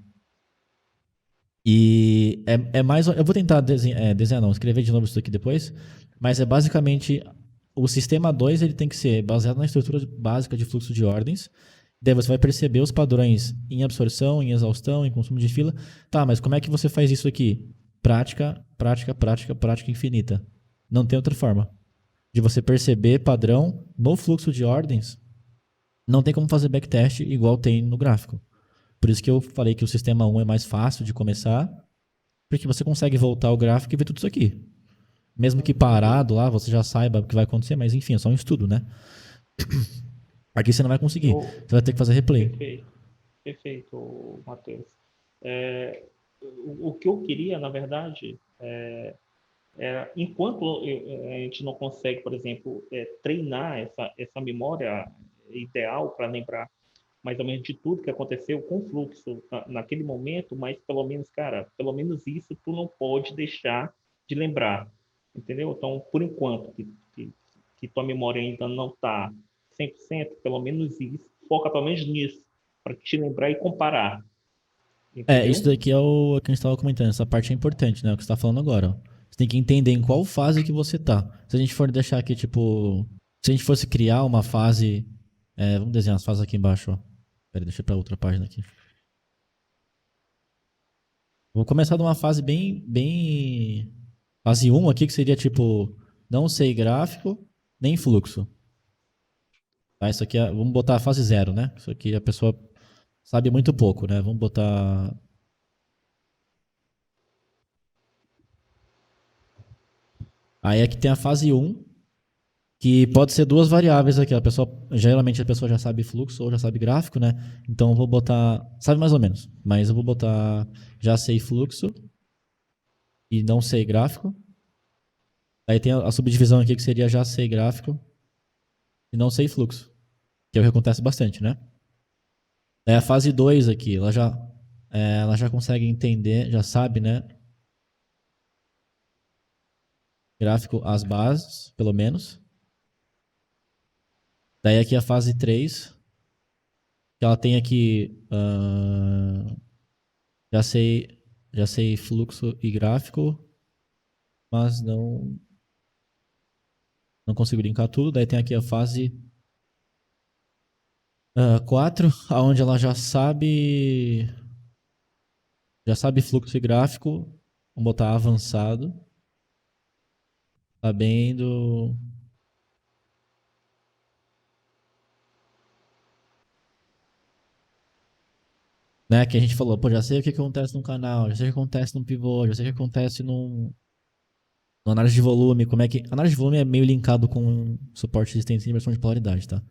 [SPEAKER 1] E é mais. Eu vou tentar desenhar, não, escrever de novo isso aqui depois. Mas é basicamente. O sistema 2 ele tem que ser baseado na estrutura básica de fluxo de ordens. Daí você vai perceber os padrões em absorção, em exaustão, em consumo de fila. Tá, mas como é que você faz isso aqui? Prática, prática, prática, prática infinita. Não tem outra forma. De você perceber padrão no fluxo de ordens, não tem como fazer backtest igual tem no gráfico. Por isso que eu falei que o sistema 1 é mais fácil de começar, porque você consegue voltar ao gráfico e ver tudo isso aqui. Mesmo que parado lá, você já saiba o que vai acontecer, mas enfim, é só um estudo, né? Aqui você não vai conseguir. Você vai ter que fazer replay.
[SPEAKER 3] Perfeito, Matheus. O que eu queria, na verdade, enquanto a gente não consegue, por exemplo, treinar essa memória ideal para lembrar mais ou menos de tudo que aconteceu com o fluxo naquele momento, mas pelo menos, cara, pelo menos isso tu não pode deixar de lembrar, entendeu? Então, por enquanto, que tua memória ainda não está 100%, pelo menos isso, foca pelo menos nisso, para te lembrar e comparar, entendeu?
[SPEAKER 1] Isso daqui é o que a gente estava comentando, essa parte é importante, né? O que você está falando agora. Ó. Você tem que entender em qual fase que você tá. Se a gente for deixar aqui, tipo... Se a gente fosse criar uma fase... vamos desenhar as fases aqui embaixo, ó. Pera, deixa eu ir pra outra página aqui. Vou começar de uma fase bem... Fase 1 aqui, que seria tipo... Não sei gráfico, nem fluxo. Tá, isso aqui vamos botar a fase 0, né? Isso aqui a pessoa sabe muito pouco, né? Vamos botar... Aí aqui tem a fase 1, que pode ser duas variáveis aqui. Geralmente a pessoa já sabe fluxo ou já sabe gráfico, né? Então eu vou botar... Sabe mais ou menos. Mas eu vou botar já sei fluxo e não sei gráfico. Aí tem a subdivisão aqui que seria já sei gráfico e não sei fluxo. Que é o que acontece bastante, né? Aí a fase 2 aqui, ela já consegue entender, já sabe, né? Gráfico, as bases, pelo menos. Daí aqui a fase 3, que ela tem aqui já sei fluxo e gráfico, mas não consigo linkar tudo. Daí tem aqui a fase 4, aonde ela já sabe fluxo e gráfico, vamos botar avançado, sabendo, né, que a gente falou, pô, já sei o que acontece num canal, já sei o que acontece num pivô, já sei o que acontece no análise de volume, como é que... Análise de volume é meio linkado com suporte de resistência e inversão de polaridade, tá?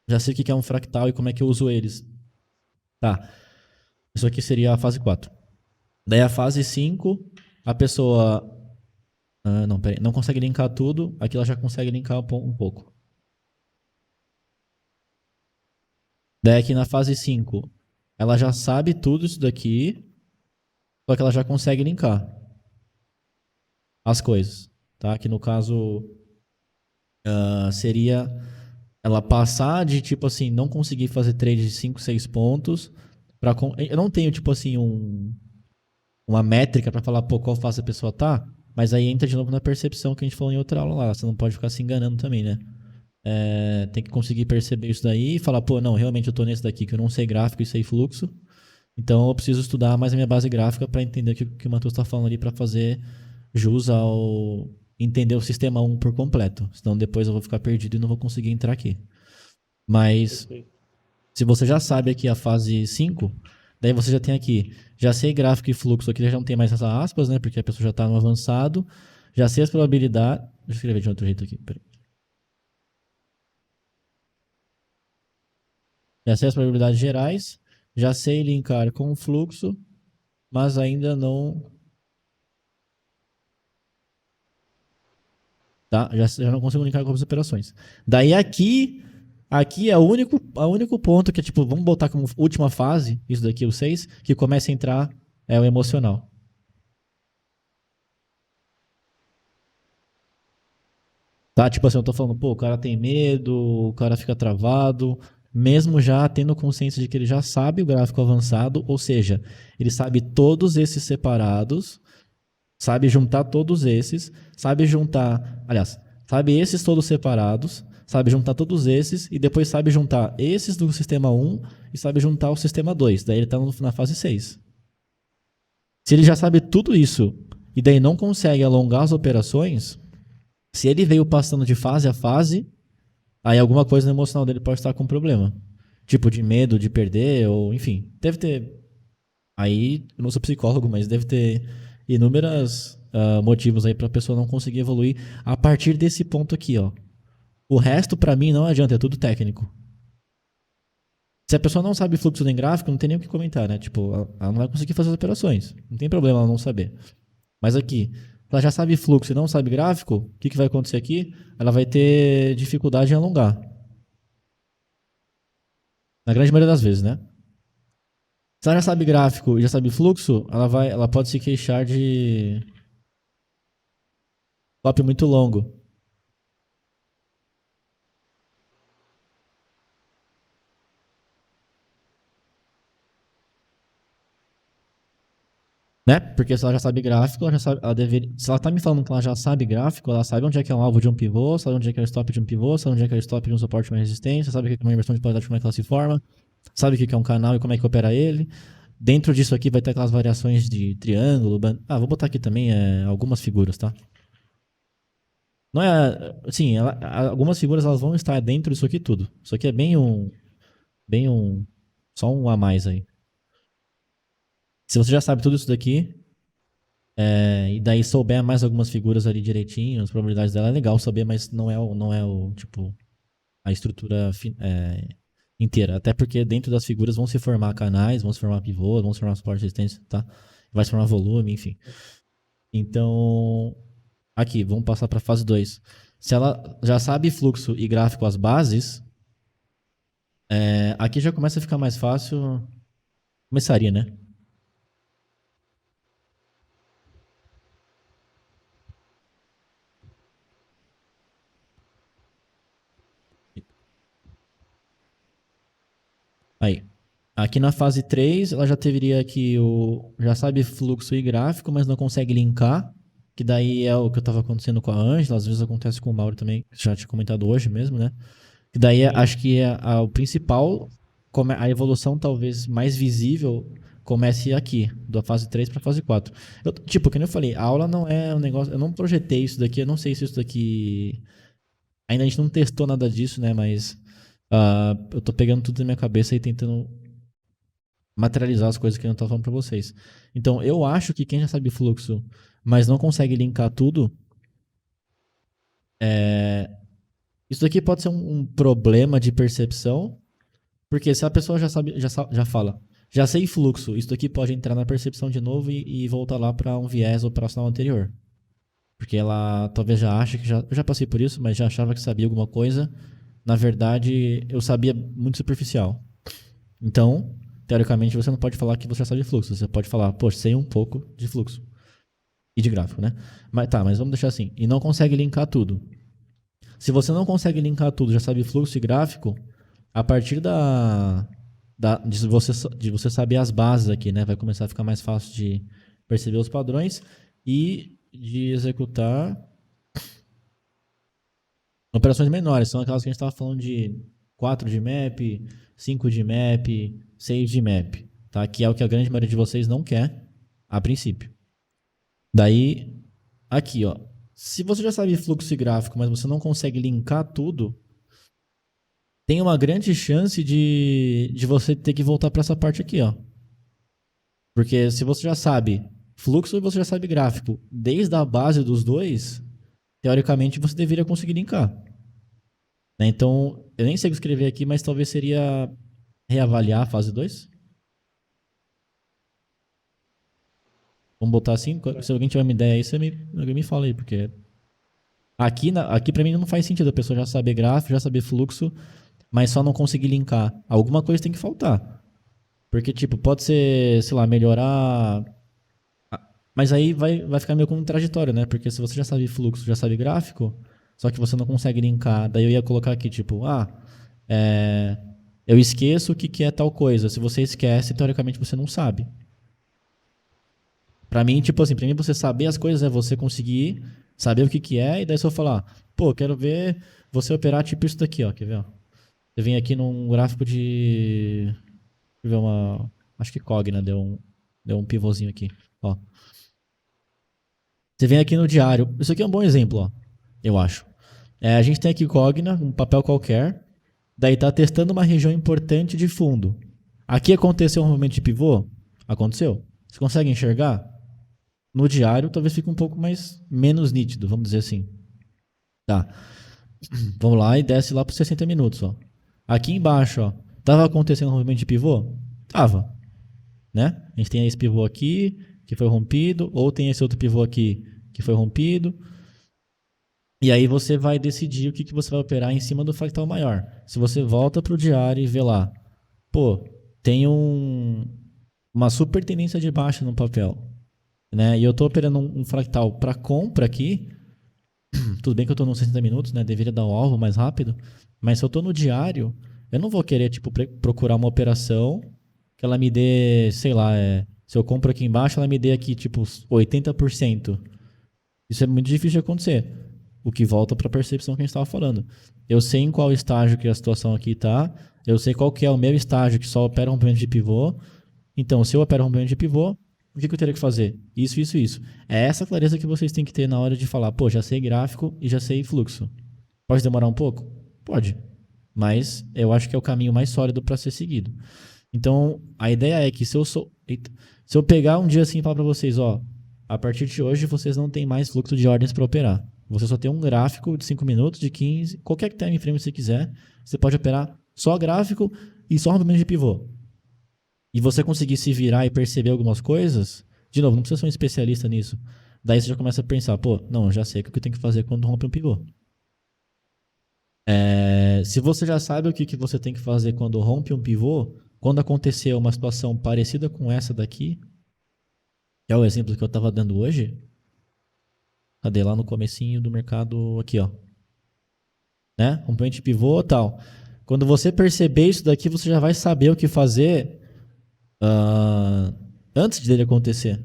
[SPEAKER 1] Já sei o que é um fractal e como é que eu uso eles. Tá, isso aqui seria a fase 4. Daí a fase 5, a pessoa não, peraí, não consegue linkar tudo, aqui ela já consegue linkar um pouco. Daí aqui na fase 5, ela já sabe tudo isso daqui, só que ela já consegue linkar as coisas, tá? Que no caso seria ela passar de tipo assim, não conseguir fazer trade de 5, 6 pontos. Eu não tenho tipo assim uma métrica pra falar, pô, qual fase a pessoa tá, mas aí entra de novo na percepção que a gente falou em outra aula lá. Você não pode ficar se enganando também, né? Tem que conseguir perceber isso daí e falar, pô, não, realmente eu tô nesse daqui que eu não sei gráfico e sei fluxo, então eu preciso estudar mais a minha base gráfica para entender o que o Matheus tá falando ali, para fazer jus ao entender o sistema 1 por completo, senão depois eu vou ficar perdido e não vou conseguir entrar aqui. Mas
[SPEAKER 3] Perfeito.
[SPEAKER 1] se você já sabe aqui a fase 5, daí você já tem aqui, já sei gráfico e fluxo, aqui já não tem mais essas aspas, né, porque a pessoa já está no avançado, já sei as probabilidades, deixa eu escrever de outro jeito aqui, peraí. Já sei as probabilidades gerais, já sei linkar com o fluxo, mas ainda não... Tá? Já não consigo linkar com as operações. Daí aqui é o único ponto que é tipo, vamos botar como última fase, isso daqui, o 6, que começa a entrar o emocional. Tá? Tipo assim, eu tô falando, pô, o cara tem medo, o cara fica travado, mesmo já tendo consciência de que ele já sabe o gráfico avançado, ou seja, ele sabe todos esses separados, sabe juntar todos esses, sabe juntar, aliás, sabe esses todos separados, sabe juntar todos esses e depois sabe juntar esses do sistema 1 e sabe juntar o sistema 2. Daí ele está na fase 6. Se ele já sabe tudo isso e daí não consegue alongar as operações, se ele veio passando de fase a fase, aí alguma coisa no emocional dele pode estar com problema. Tipo de medo de perder, ou enfim. Deve ter. Aí, eu não sou psicólogo, mas deve ter inúmeros motivos aí pra pessoa não conseguir evoluir a partir desse ponto aqui, ó. O resto, pra mim, não adianta, é tudo técnico. Se a pessoa não sabe fluxo nem gráfico, não tem nem o que comentar, né? Tipo, ela não vai conseguir fazer as operações. Não tem problema ela não saber. Mas aqui, ela já sabe fluxo e não sabe gráfico, o que vai acontecer aqui? Ela vai ter dificuldade em alongar. Na grande maioria das vezes, né? Se ela já sabe gráfico e já sabe fluxo, ela pode se queixar de top muito longo. Né? Porque se ela já sabe gráfico, ela já sabe, se ela tá me falando que ela já sabe gráfico, ela sabe onde é que é um alvo de um pivô, sabe onde é que é o stop de um pivô, sabe onde é que é o stop de um suporte de uma resistência, sabe o que é uma inversão de polaridade, como é que ela se forma, sabe o que é um canal e como é que opera ele. Dentro disso aqui vai ter aquelas variações de triângulo. Vou botar aqui também algumas figuras, tá? Não é, assim, algumas figuras elas vão estar dentro disso aqui tudo. Isso aqui é só um a mais aí. Se você já sabe tudo isso daqui, e daí souber mais algumas figuras ali direitinho, as probabilidades dela é legal saber, mas não é tipo, a estrutura inteira. Até porque dentro das figuras vão se formar canais, vão se formar pivôs, vão se formar suporte de resistência, tá? Vai se formar volume, enfim. Então, aqui, vamos passar para a fase 2. Se ela já sabe fluxo e gráfico as bases, aqui já começa a ficar mais fácil. Começaria, né? Aí. Aqui na fase 3, ela já teria aqui já sabe fluxo e gráfico, mas não consegue linkar, que daí é o que estava acontecendo com a Ângela, às vezes acontece com o Mauro também, que já tinha comentado hoje mesmo, né? Daí acho que o principal, a evolução talvez mais visível comece aqui, da fase 3 para fase 4. Tipo, como eu falei, a aula não é um negócio. Eu não projetei isso daqui, eu não sei se isso daqui. Ainda a gente não testou nada disso, né? Mas eu tô pegando tudo na minha cabeça e tentando materializar as coisas que eu não tô falando pra vocês. Então, eu acho que quem já sabe fluxo, mas não consegue linkar tudo, isso daqui pode ser um problema de percepção, porque se a pessoa já sabe, já fala, já sei fluxo, isso daqui pode entrar na percepção de novo e voltar lá para um viés operacional anterior. Porque ela talvez já ache que eu já passei por isso, mas já achava que sabia alguma coisa. Na verdade, eu sabia muito superficial. Então, teoricamente, você não pode falar que você já sabe de fluxo. Você pode falar, pô, sei um pouco de fluxo. E de gráfico, né? Mas vamos deixar assim. E não consegue linkar tudo. Se você não consegue linkar tudo, já sabe fluxo e gráfico, a partir de você saber as bases aqui, né? Vai começar a ficar mais fácil de perceber os padrões e de executar operações menores. São aquelas que a gente estava falando de 4 de map, 5 de map, 6 de map. Tá? Que é o que a grande maioria de vocês não quer, a princípio. Daí, aqui, ó. Se você já sabe fluxo e gráfico, mas você não consegue linkar tudo, tem uma grande chance de você ter que voltar para essa parte aqui, ó. Porque se você já sabe fluxo e você já sabe gráfico, desde a base dos dois, teoricamente você deveria conseguir linkar. Né? Então, eu nem sei o que escrever aqui, mas talvez seria reavaliar a fase 2. Vamos botar assim? Se alguém tiver uma ideia aí, alguém me fala aí, porque aqui pra mim não faz sentido a pessoa já saber gráfico, já saber fluxo, mas só não conseguir linkar. Alguma coisa tem que faltar. Porque, tipo, pode ser, sei lá, melhorar. Mas aí vai ficar meio contraditório, né? Porque se você já sabe fluxo, já sabe gráfico, só que você não consegue linkar, daí eu ia colocar aqui, tipo, eu esqueço o que é tal coisa. Se você esquece, teoricamente você não sabe. Pra mim, tipo assim, pra mim você saber as coisas é você conseguir saber o que é, e daí só falar, pô, quero ver você operar tipo isso daqui, ó, quer ver, ó? Você vem aqui num gráfico de... Deixa eu ver uma... Acho que Cogna deu um pivôzinho aqui, ó. Você vem aqui no diário. Isso aqui é um bom exemplo, ó. Eu acho. A gente tem aqui Cogna, um papel qualquer. Daí tá testando uma região importante de fundo. Aqui aconteceu um movimento de pivô? Aconteceu. Você consegue enxergar? No diário talvez fique um pouco menos nítido, vamos dizer assim. Tá. Vamos lá e desce lá para 60 minutos, ó. Aqui embaixo, ó. Tava acontecendo um movimento de pivô? Tava. Né? A gente tem esse pivô aqui, que foi rompido, ou tem esse outro pivô aqui, que foi rompido. E aí você vai decidir o que você vai operar em cima do fractal maior. Se você volta para o diário e vê lá, pô, tem uma super tendência de baixa no papel, né? E eu estou operando um fractal para compra aqui. Tudo bem que eu estou nos 60 minutos, né? Deveria dar um alvo mais rápido. Mas se eu estou no diário, eu não vou querer tipo, procurar uma operação que ela me dê, sei lá, se eu compro aqui embaixo, ela me dê aqui tipo 80%. Isso é muito difícil de acontecer. O que volta para a percepção que a gente estava falando. Eu sei em qual estágio que a situação aqui está. Eu sei qual que é o meu estágio que só opera rompimento de pivô. Então, se eu opero rompimento de pivô, o que eu teria que fazer? Isso, isso, isso. É essa clareza que vocês têm que ter na hora de falar, pô, já sei gráfico e já sei fluxo. Pode demorar um pouco? Pode. Mas eu acho que é o caminho mais sólido para ser seguido. Então, a ideia é que se eu pegar um dia assim e falar para vocês, ó, a partir de hoje vocês não têm mais fluxo de ordens para operar. Você só tem um gráfico de 5 minutos, de 15, qualquer time frame você quiser, você pode operar só gráfico e só rompimento de pivô. E você conseguir se virar e perceber algumas coisas, de novo, não precisa ser um especialista nisso. Daí você já começa a pensar, pô, não, já sei o que eu tenho que fazer quando rompe um pivô. Se você já sabe o que você tem que fazer quando rompe um pivô, quando acontecer uma situação parecida com essa daqui, que é o exemplo que eu estava dando hoje, cadê? Lá no comecinho do mercado, aqui, ó. Né? Rompimento de pivô e tal. Quando você perceber isso daqui, você já vai saber o que fazer antes dele acontecer.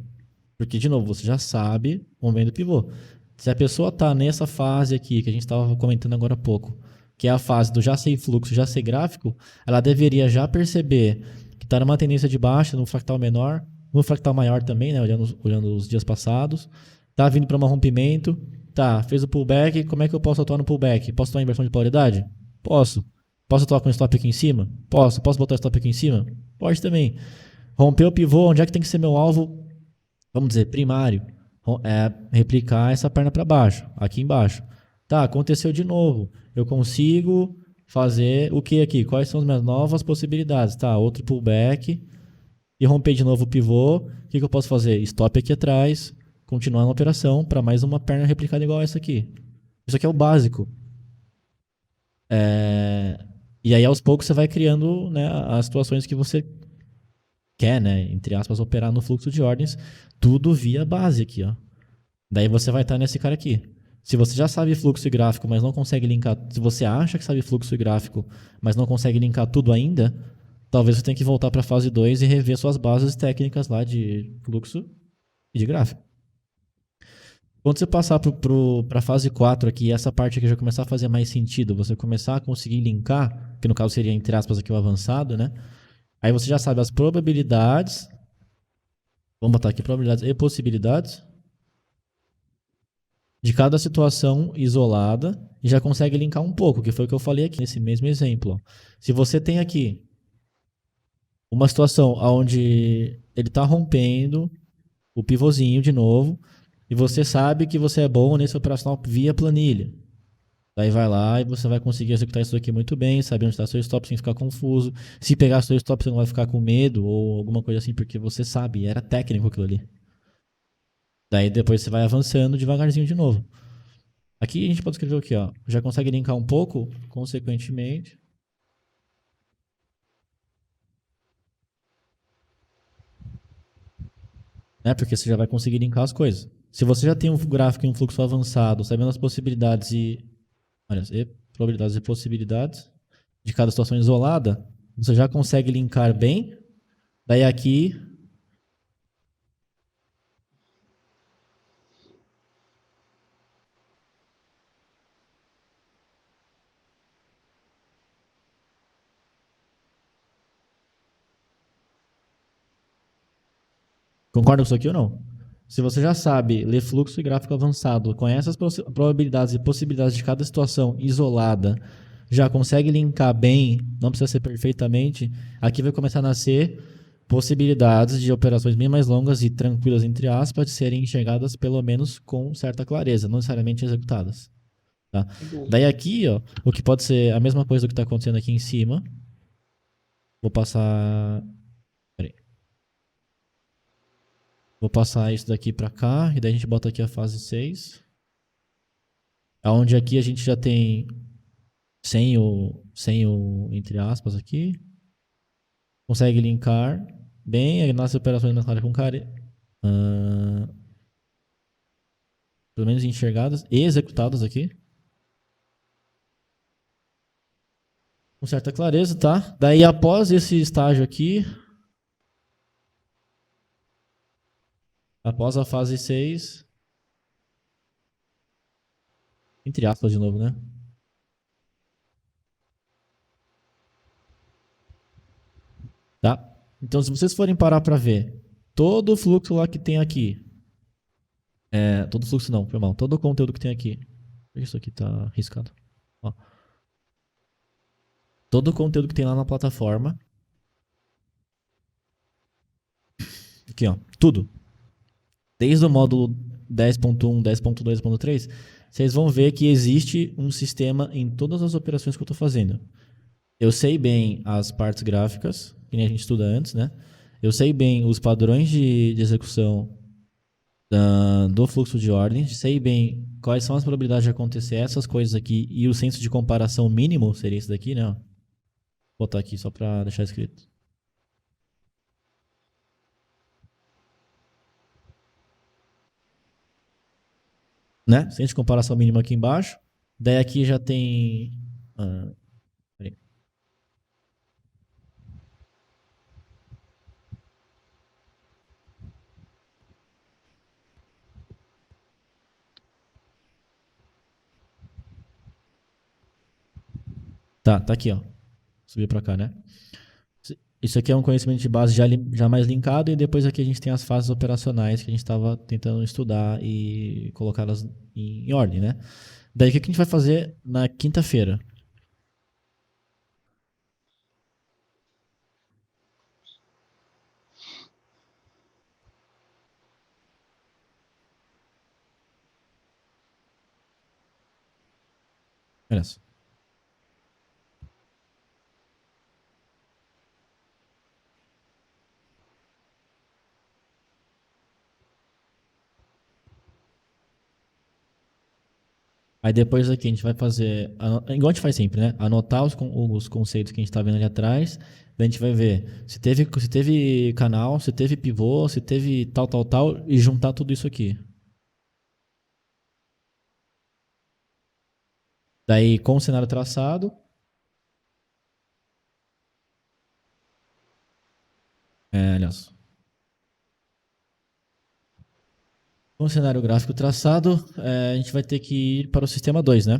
[SPEAKER 1] Porque, de novo, você já sabe o momento do pivô. Se a pessoa está nessa fase aqui, que a gente estava comentando agora há pouco, que é a fase do já sei fluxo, já sei gráfico, ela deveria já perceber que está numa tendência de baixa, num fractal menor, num fractal maior também, né, olhando os dias passados, está vindo para um rompimento, tá, fez o pullback, como é que eu posso atuar no pullback? Posso atuar em inversão de polaridade? Posso. Posso atuar com stop aqui em cima? Posso. Posso botar stop aqui em cima? Pode também. Rompeu o pivô, onde é que tem que ser meu alvo? Vamos dizer, primário. É replicar essa perna para baixo, aqui embaixo. Tá, aconteceu de novo. Eu consigo fazer o que aqui? Quais são as minhas novas possibilidades? Tá, outro pullback e romper de novo o pivô. O que eu posso fazer? Stop aqui atrás, continuar na operação para mais uma perna replicada igual essa aqui. Isso aqui é o básico. E aí aos poucos você vai criando, né, as situações que você quer, né, entre aspas, operar no fluxo de ordens, tudo via base aqui, ó. Daí você vai estar nesse cara aqui. Se você já sabe fluxo e gráfico, mas não consegue linkar, se você acha que sabe fluxo e gráfico, mas não consegue linkar tudo ainda, talvez você tenha que voltar para a fase 2 e rever suas bases técnicas lá de fluxo e de gráfico. Quando você passar para a fase 4 aqui, essa parte aqui já começar a fazer mais sentido, você começar a conseguir linkar, que no caso seria, entre aspas, aqui o avançado, né? Aí você já sabe as probabilidades. Vamos botar aqui probabilidades e possibilidades de cada situação isolada e já consegue linkar um pouco, que foi o que eu falei aqui nesse mesmo exemplo. Se você tem aqui uma situação onde ele está rompendo o pivôzinho de novo e você sabe que você é bom nesse operacional via planilha. Daí vai lá e você vai conseguir executar isso aqui muito bem, saber onde está seu stop sem ficar confuso. Se pegar seu stop, você não vai ficar com medo ou alguma coisa assim, porque você sabe, era técnico aquilo ali. Daí depois você vai avançando devagarzinho de novo. Aqui a gente pode escrever o que, ó. Já consegue linkar um pouco, consequentemente. Né? Porque você já vai conseguir linkar as coisas. Se você já tem um gráfico e um fluxo avançado, sabendo as possibilidades e probabilidades e possibilidades de cada situação isolada, você já consegue linkar bem. Daí aqui concorda com isso aqui ou não? Se você já sabe ler fluxo e gráfico avançado, conhece as probabilidades e possibilidades de cada situação isolada, já consegue linkar bem, não precisa ser perfeitamente, aqui vai começar a nascer possibilidades de operações bem mais longas e tranquilas, entre aspas, de serem enxergadas pelo menos com certa clareza, não necessariamente executadas. Tá? Daí aqui, ó, o que pode ser a mesma coisa do que está acontecendo aqui em cima. Vou passar... Vou passar isso daqui para cá, e daí a gente bota aqui a fase 6. Onde aqui a gente já tem sem o entre aspas aqui. Consegue linkar bem, aí nasce operações mais claras com cara. Pelo menos enxergadas e executadas aqui. Com certa clareza, tá? Daí após esse estágio aqui, após a fase 6, entre aspas de novo, né? Tá? Então, se vocês forem parar para ver todo o fluxo lá que tem aqui, todo o fluxo não, foi mal, todo o conteúdo que tem aqui, isso aqui tá riscado. Ó. Todo o conteúdo que tem lá na plataforma, aqui ó, tudo, desde o módulo 10.1, 10.2, 10.3, vocês vão ver que existe um sistema em todas as operações que eu estou fazendo. Eu sei bem as partes gráficas, que nem a gente estuda antes, né? Eu sei bem os padrões de execução do fluxo de ordens, sei bem quais são as probabilidades de acontecer essas coisas aqui e o senso de comparação mínimo seria esse daqui, né? Vou botar aqui só para deixar escrito. Né? Senso de comparação mínimo aqui embaixo. Daí aqui já tem... peraí. Tá aqui, ó. Subir para cá, né? Isso aqui é um conhecimento de base já mais linkado, e depois aqui a gente tem as fases operacionais que a gente estava tentando estudar e colocá-las em ordem, né? Daí o que a gente vai fazer na quinta-feira? Olha só. Aí depois aqui a gente vai fazer, igual a gente faz sempre, né? Anotar os conceitos que a gente está vendo ali atrás. Daí a gente vai ver se teve canal, se teve pivô, se teve tal, e juntar tudo isso aqui. Daí com o cenário traçado. Aliás. Com o cenário gráfico traçado, a gente vai ter que ir para o sistema 2, né?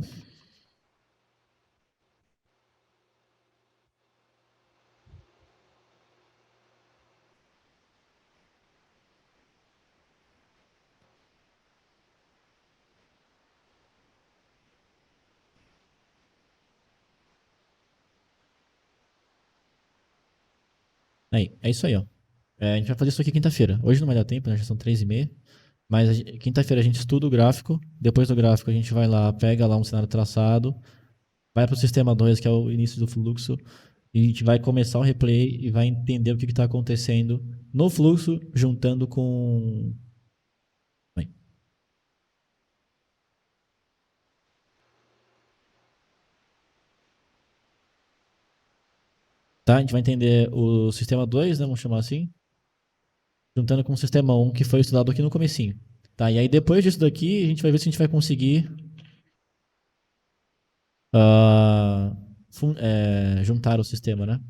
[SPEAKER 1] Aí, é isso aí, ó. A gente vai fazer isso aqui quinta-feira. Hoje não vai dar tempo, né? Já são 3h30. Mas quinta-feira a gente estuda o gráfico. Depois do gráfico a gente vai lá, pega lá um cenário traçado, vai para o sistema 2, que é o início do fluxo, e a gente vai começar o replay e vai entender o que está acontecendo no fluxo, juntando com. Bem. Tá? A gente vai entender o sistema 2, né? Vamos chamar assim. Juntando com o sistema 1, que foi estudado aqui no comecinho. Tá? E aí depois disso daqui, a gente vai ver se a gente vai conseguir juntar o sistema, né?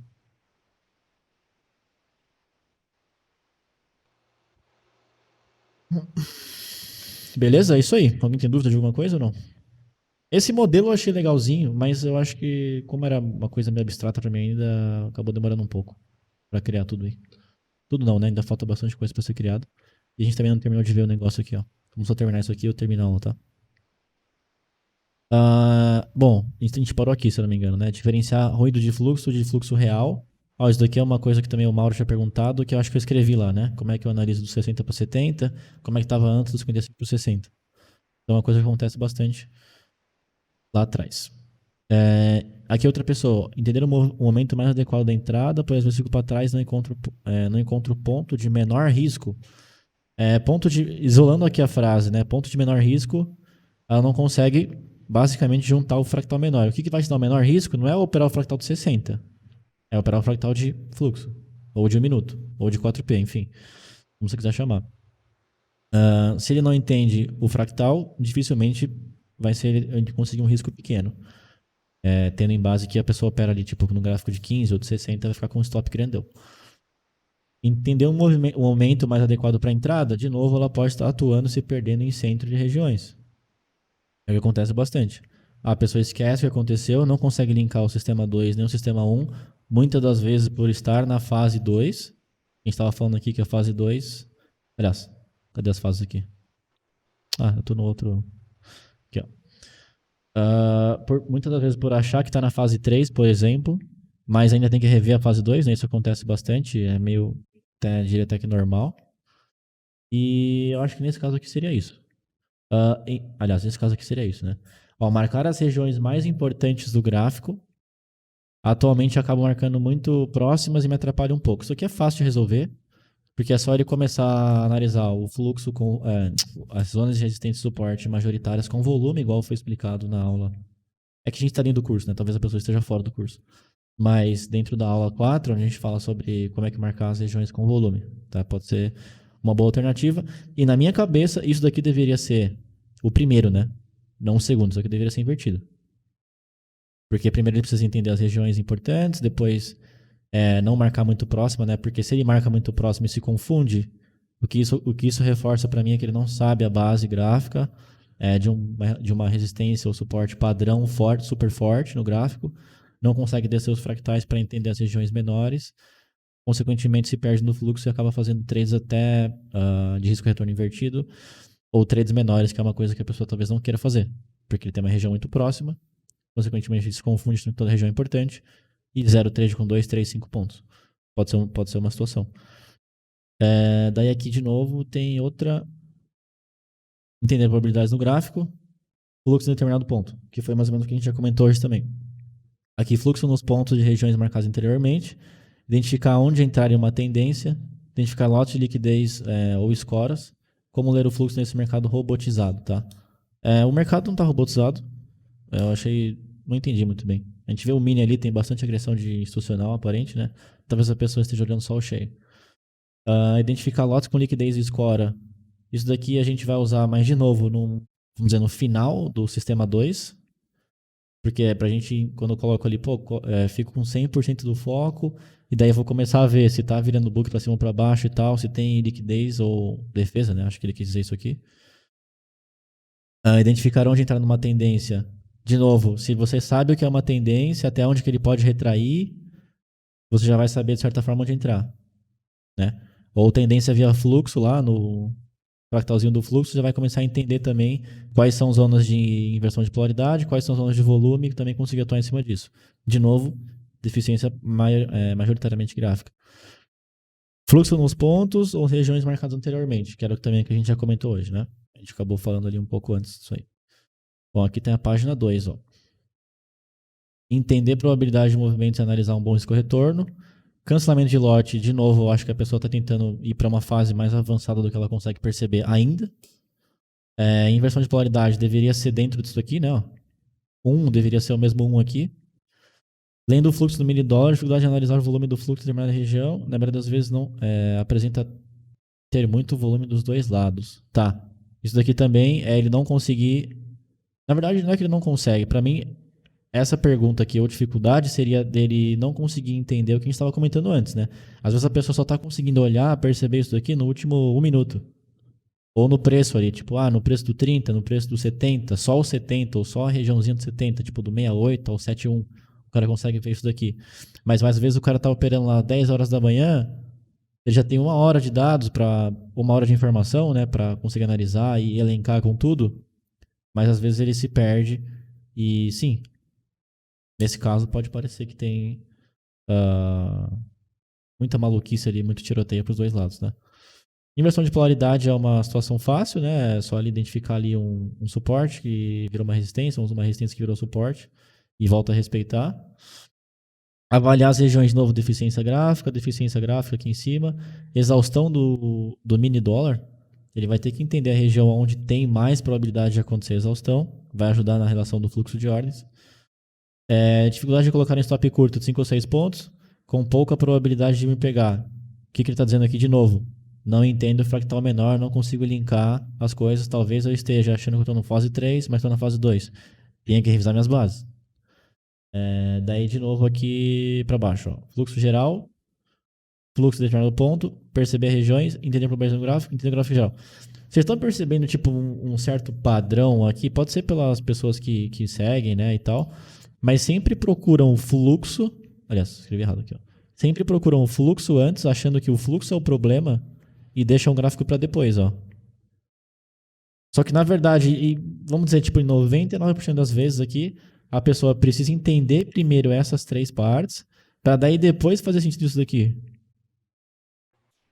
[SPEAKER 1] Beleza? É isso aí. Alguém tem dúvida de alguma coisa ou não? Esse modelo eu achei legalzinho, mas eu acho que, como era uma coisa meio abstrata pra mim ainda, acabou demorando um pouco pra criar tudo aí. Tudo não, né? Ainda falta bastante coisa pra ser criado. E a gente também não terminou de ver o negócio aqui, ó. Vamos só terminar isso aqui e eu termino a aula, tá? Bom, a gente parou aqui, se eu não me engano, né? Diferenciar ruído de fluxo real. Ó, isso daqui é uma coisa que também o Mauro tinha perguntado, que eu acho que eu escrevi lá, né? Como é que eu analiso do 60 para 70, como é que estava antes do 55 para 60. Então é uma coisa que acontece bastante lá atrás. Aqui outra pessoa, entender o momento mais adequado da entrada, pois às vezes fico para trás e não encontro ponto de menor risco. Isolando aqui a frase, né? Ponto de menor risco, ela não consegue basicamente juntar o fractal menor. O que vai te dar o menor risco não é operar o fractal de 60, é operar o fractal de fluxo, ou de 1 minuto, ou de 4P, enfim, como você quiser chamar. Se ele não entende o fractal, dificilmente vai ser ele conseguir um risco pequeno. Tendo em base que a pessoa opera ali, tipo, no gráfico de 15 ou de 60, vai ficar com um stop grandão. Entender um momento mais adequado para a entrada, de novo, ela pode estar atuando se perdendo em centro de regiões. É o que acontece bastante. A pessoa esquece o que aconteceu, não consegue linkar o sistema 2 nem o sistema 1, muitas das vezes por estar na fase 2. A gente estava falando aqui que a fase 2... Aliás, cadê as fases aqui? Eu estou no outro... Aqui, ó. Muitas das vezes por achar que está na fase 3, por exemplo, mas ainda tem que rever a fase 2, né? Isso acontece bastante, é meio, diria até que normal. E eu acho que nesse caso aqui seria isso. Aliás, nesse caso aqui seria isso, né? Marcar as regiões mais importantes do gráfico. Atualmente eu acabo marcando muito próximas e me atrapalha um pouco. Isso aqui é fácil de resolver, porque é só ele começar a analisar o fluxo com as zonas de resistência e suporte majoritárias com volume, igual foi explicado na aula. É que a gente está dentro do curso, né? Talvez a pessoa esteja fora do curso. Mas dentro da aula 4, onde a gente fala sobre como é que marcar as regiões com volume, tá? Pode ser uma boa alternativa. E na minha cabeça, isso daqui deveria ser o primeiro, né? Não o segundo, isso aqui deveria ser invertido. Porque primeiro ele precisa entender as regiões importantes, depois não marcar muito próxima, né? Porque se ele marca muito próximo e se confunde, o que isso reforça para mim é que ele não sabe a base gráfica de uma resistência ou suporte padrão forte, super forte no gráfico, não consegue descer os fractais para entender as regiões menores, consequentemente se perde no fluxo e acaba fazendo trades até de risco-retorno invertido, ou trades menores, que é uma coisa que a pessoa talvez não queira fazer, porque ele tem uma região muito próxima, consequentemente ele se confunde com toda a região importante, e zero trade com 2, 3, 5 pontos. Pode ser uma situação. Daí aqui de novo tem outra, entender probabilidades no gráfico, fluxo em determinado ponto, que foi mais ou menos o que a gente já comentou hoje também. Aqui, fluxo nos pontos de regiões marcadas anteriormente, identificar onde entrar em uma tendência, identificar lotes de liquidez ou escoras, como ler o fluxo nesse mercado robotizado, tá? O mercado não está robotizado, não entendi muito bem. A gente vê o mini ali, tem bastante agressão de institucional aparente, né? Talvez a pessoa esteja olhando só o cheio. Identificar lotes com liquidez e escora. Isso daqui a gente vai usar mais de novo vamos dizer, no final do sistema 2, porque é pra gente, quando eu coloco ali, fico com 100% do foco, e daí eu vou começar a ver se tá virando book pra cima ou pra baixo e tal, se tem liquidez ou defesa, né? Acho que ele quis dizer isso aqui. Identificar onde entrar numa tendência. De novo, se você sabe o que é uma tendência, até onde que ele pode retrair, você já vai saber de certa forma onde entrar, né? Ou tendência via fluxo lá no fractalzinho do fluxo, você já vai começar a entender também quais são zonas de inversão de polaridade, quais são zonas de volume, e também conseguir atuar em cima disso. De novo, deficiência majoritariamente gráfica. Fluxo nos pontos ou regiões marcadas anteriormente, que era também que a gente já comentou hoje, né? A gente acabou falando ali um pouco antes disso aí. Bom, aqui tem a página 2, ó. Entender probabilidade de movimentos e analisar um bom risco-retorno. Cancelamento de lote, de novo, eu acho que a pessoa está tentando ir para uma fase mais avançada do que ela consegue perceber ainda. Inversão de polaridade deveria ser dentro disso aqui, né? 1 deveria ser o mesmo 1 aqui. Lendo o fluxo do mini dólar, dificuldade de analisar o volume do fluxo de determinada região. Na maioria das vezes não apresenta ter muito volume dos dois lados. Tá. Isso daqui também é ele não conseguir... Na verdade, não é que ele não consegue. Para mim, essa pergunta aqui, ou dificuldade, seria dele não conseguir entender o que a gente estava comentando antes, né? Às vezes a pessoa só está conseguindo olhar, perceber isso daqui no último 1 minuto. Ou no preço ali, tipo, no preço do 30, no preço do 70, só o 70, ou só a regiãozinha do 70, tipo do 68 ao 71. O cara consegue ver isso daqui. Mas às vezes o cara tá operando lá 10 horas da manhã, ele já tem 1 hora de dados, 1 hora de informação, né, para conseguir analisar e elencar com tudo. Mas às vezes ele se perde e sim, nesse caso pode parecer que tem muita maluquice ali, muito tiroteio pros dois lados, né? Inversão de polaridade é uma situação fácil, né? É só ali identificar ali um suporte que virou uma resistência, uma resistência que virou suporte e volta a respeitar. Avaliar as regiões de novo, deficiência gráfica aqui em cima. Exaustão do mini dólar. Ele vai ter que entender a região onde tem mais probabilidade de acontecer exaustão. Vai ajudar na relação do fluxo de ordens. Dificuldade de colocar em stop curto de 5 ou 6 pontos, com pouca probabilidade de me pegar. O que ele está dizendo aqui de novo? Não entendo o fractal menor, não consigo linkar as coisas. Talvez eu esteja achando que eu estou na fase 3, mas estou na fase 2. Tenho que revisar minhas bases. Daí de novo aqui para baixo. Ó. Fluxo geral, fluxo de determinado ponto, perceber regiões, entender problemas no gráfico, entender o gráfico geral. Vocês estão percebendo tipo um certo padrão aqui? Pode ser pelas pessoas que seguem, né, e tal. Mas sempre procuram o fluxo. Aliás, escrevi errado aqui. Ó. Sempre procuram o fluxo antes, achando que o fluxo é o problema, e deixam o gráfico para depois. Ó. Só que, na verdade, vamos dizer, tipo, em 99% das vezes aqui, a pessoa precisa entender primeiro essas 3 partes, para daí depois fazer sentido isso daqui.